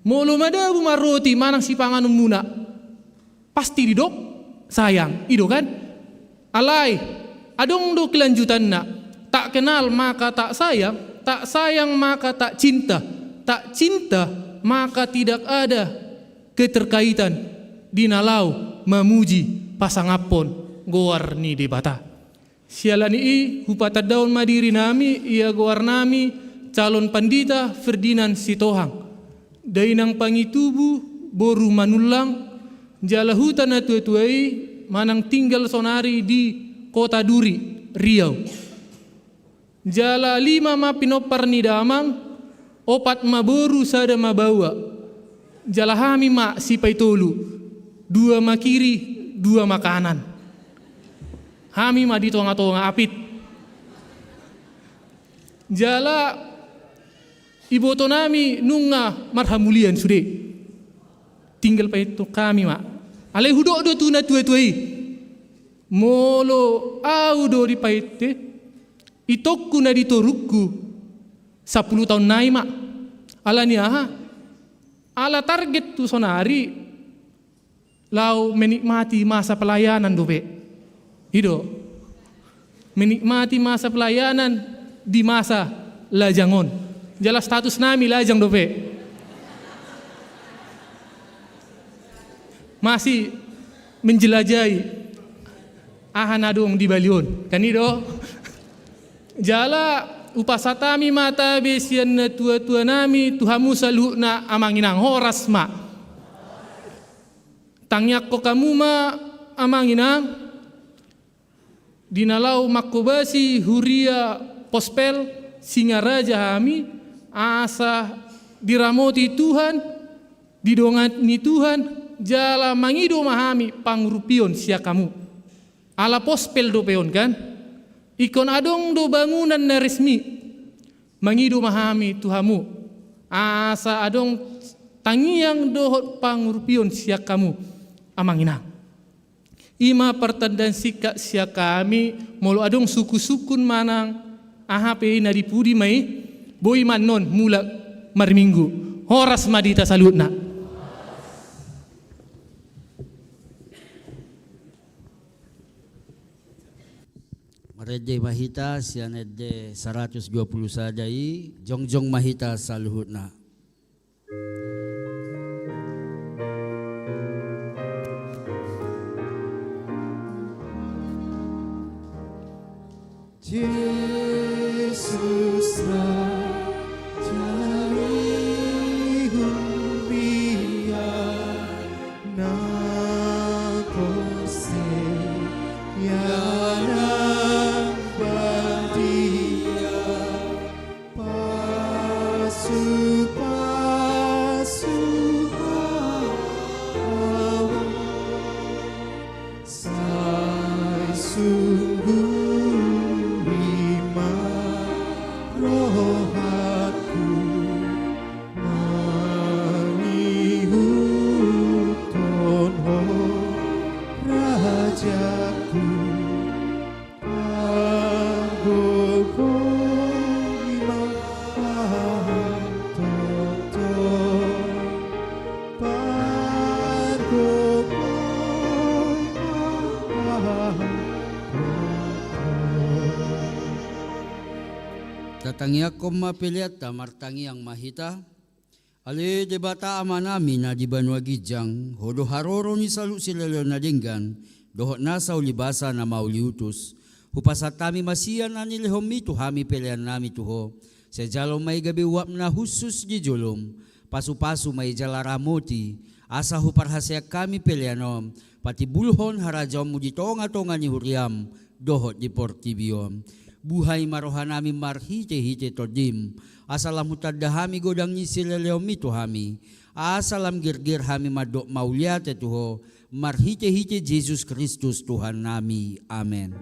Molo mada bumaroti manang sipangan muna. Pasti didok sayang, ido kan? Alai adong do kelanjutan na. Tak kenal maka tak sayang maka tak cinta. tak cinta, maka tidak ada keterkaitan dinalau memuji pasangapon goar ni debata. Sialani i hupata daun madiri nami ia goar nami calon pandita Ferdinand Sitohang. Dainang pangitubu boru manulang jala hutan na tuai manang tinggal sonari di Kota Duri, Riau. Jala 5 ma pinopar ni damang, 4 ma boru sada ma bawa. Jala hami ma sipai tolu, 2 ma kiri, 2 ma kanan. Hami ma di tonga-tonga apit. Jala iboto nami nunga marhamulian sude. Tinggal pa itu kami ma. Alai hudo do tuna tuai. Molo au do di paite. Itokku na ditorukku 10 tahun nai ma. Ala ni aha. Ala target tu sonari lau menikmati masa pelayanan dope. Hido. Menikmati masa pelayanan di masa lajangon. Jala status nami lajang dope. Masih menjelajahi ahanadong di Balion. Kan itu? Jala upasatami mata besian na tua-tua nami Tuhamu salu na amanginang horas ma. Tangyak ko kamu ma amanginang dinalau makobasi huria pospel singaraja hami asa diramoti Tuhan didongani Tuhan jala mangido mahami pangrupion sia kamu ala pospel do peon kan ikon adong do bangunan na resmi mangido mahami Tuhamu asa adong tangiang dohot pangrupion sia kamu amanginang ima pertandaan sika sia kami molo adong suku-sukun manang ahape na dipudi mai boy manon mula marminggu horas madita salutna. Marede mahita sianede 120 sadai jongjong mahita saluhutna. Yesuslah jari humbia na kose yana bandia pasu hawa sai sungguh rohatku mangihuton ho rajaku pagogo imahantoto pagogo Tatangi ako mapiliat martangi ang mahita. Ali debata amanami na di Banua Gijang, hodo haroro ni salu sila na dinggan, dohot nasa ulibasa na mauliutus. Hupasatami masiyan na nilihom ito hami pilihan nami tuho. Sa jalo may gabi wap na husus di julom, pasu-pasu may jalaramoti, asa huparhasya kami pilihanom, pati bulhon harajom mo di tonga-tonga ni huriam, dohot di portibiom. Buhay marohanami marhite-hite todim. Asalam hutadahami godang ni sileleom ito hami. Asalam girgir hami madok mauliate tuho. Marhite-hite Jesus Kristus Tuhan nami. Amen.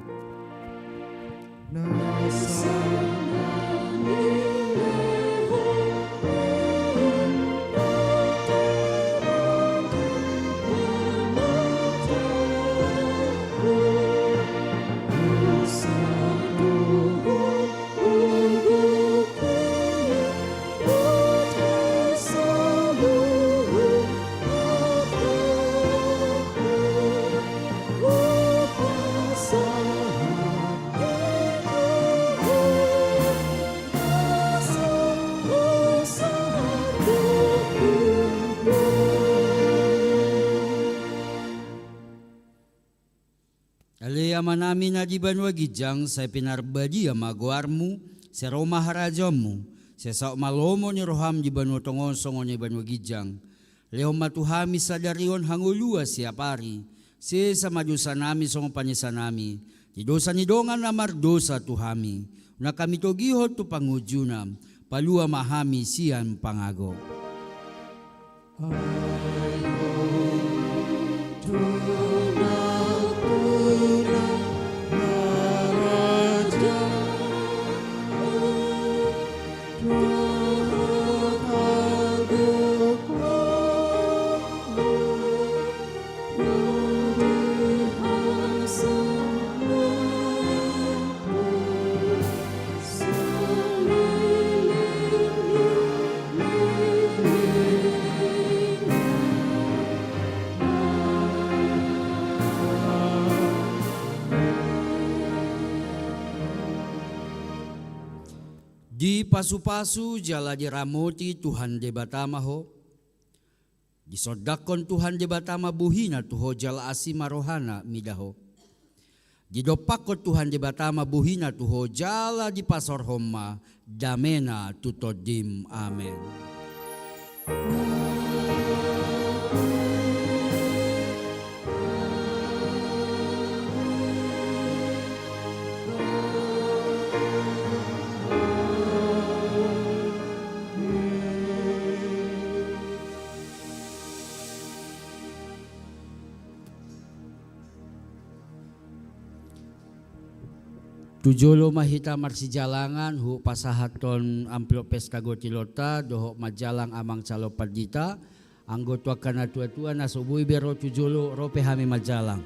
manami na di banwa gijang sa pinarbadi magwarmu, sa Roma harajamu, sa sao malomo ni roham di banwa tongosongo ni banwa gijang. Leo matuhami sa darion hangulua siya pari, si sa madusa nami song panisa nami, di dosa ni dongan na mardosa tuhami, na kami togihot tu pangujunam, palua mahami siyan pangago. Di pasu-pasu jala diramoti Tuhan de batamaho, di sodakon Tuhan de batama buhina tuho jala asima rohana midaho. Di dopakot Tuhan de batama buhina tuho jala di pasor homa damena tutodim. Amen. Tujolo mahita marsijalangan hu pasahaton amplopes kagotilota doho majalang amang calo padita anggotua kana tua-tua nasubui bero tujolo rope hami majalang.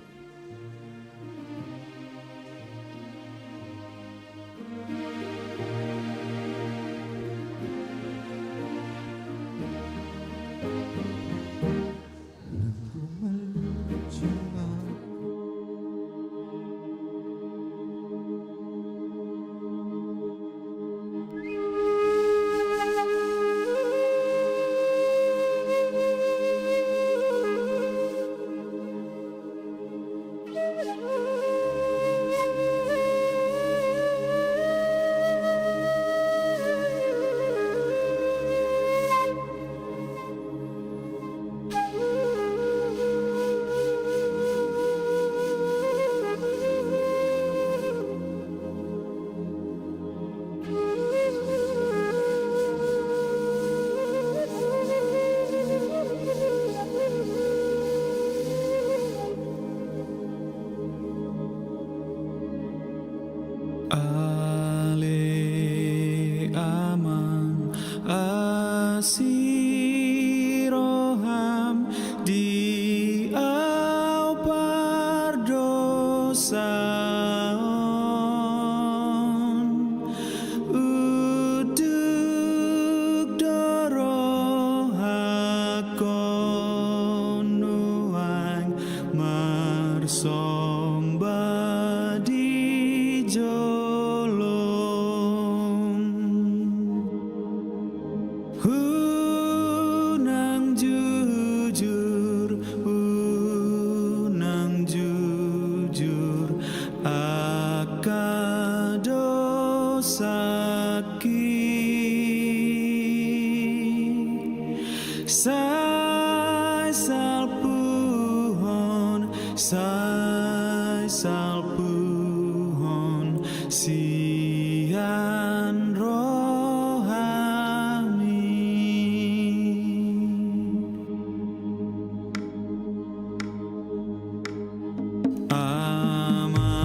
Asiroham di au pardosaon uduk doro hakonuang marsomba di jolong. Unang jujur akadosaki sai salpuhon sian rohami. Amang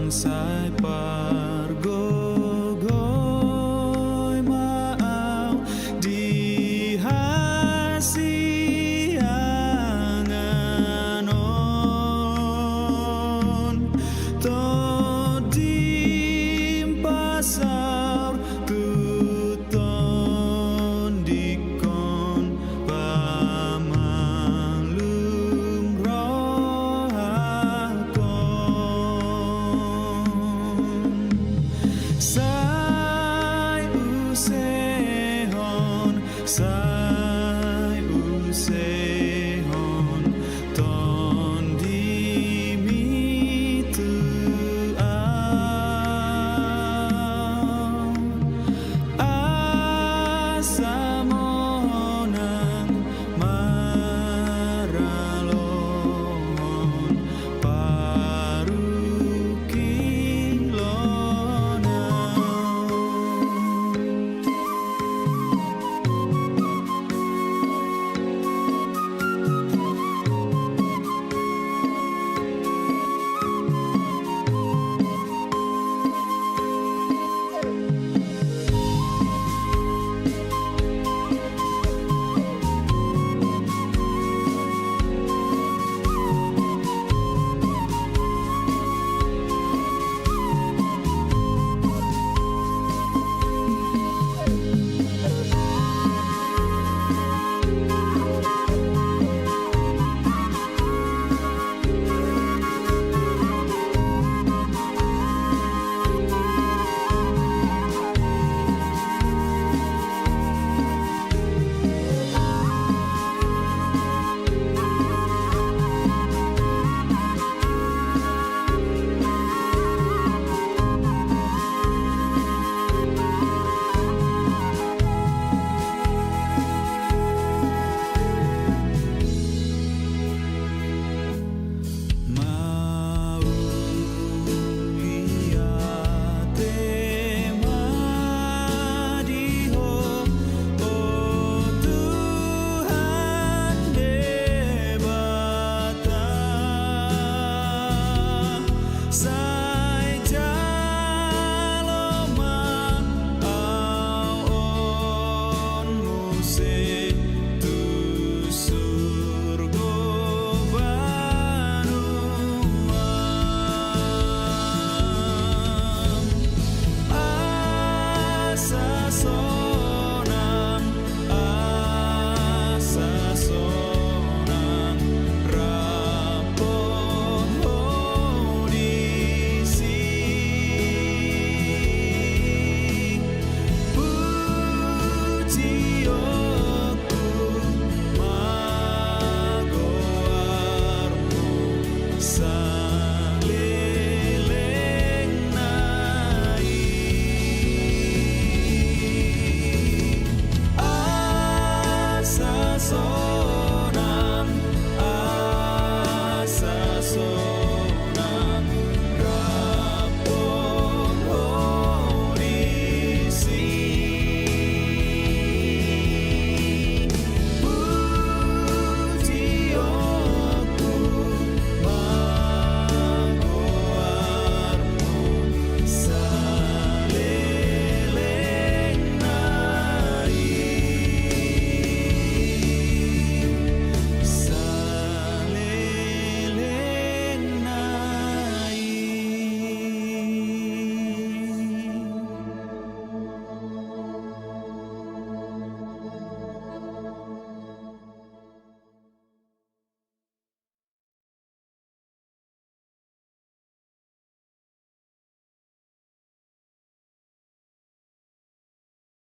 sai pargogoy maaw di hasianganon todim pasar tuton dikon pamalum rohakon sai usehon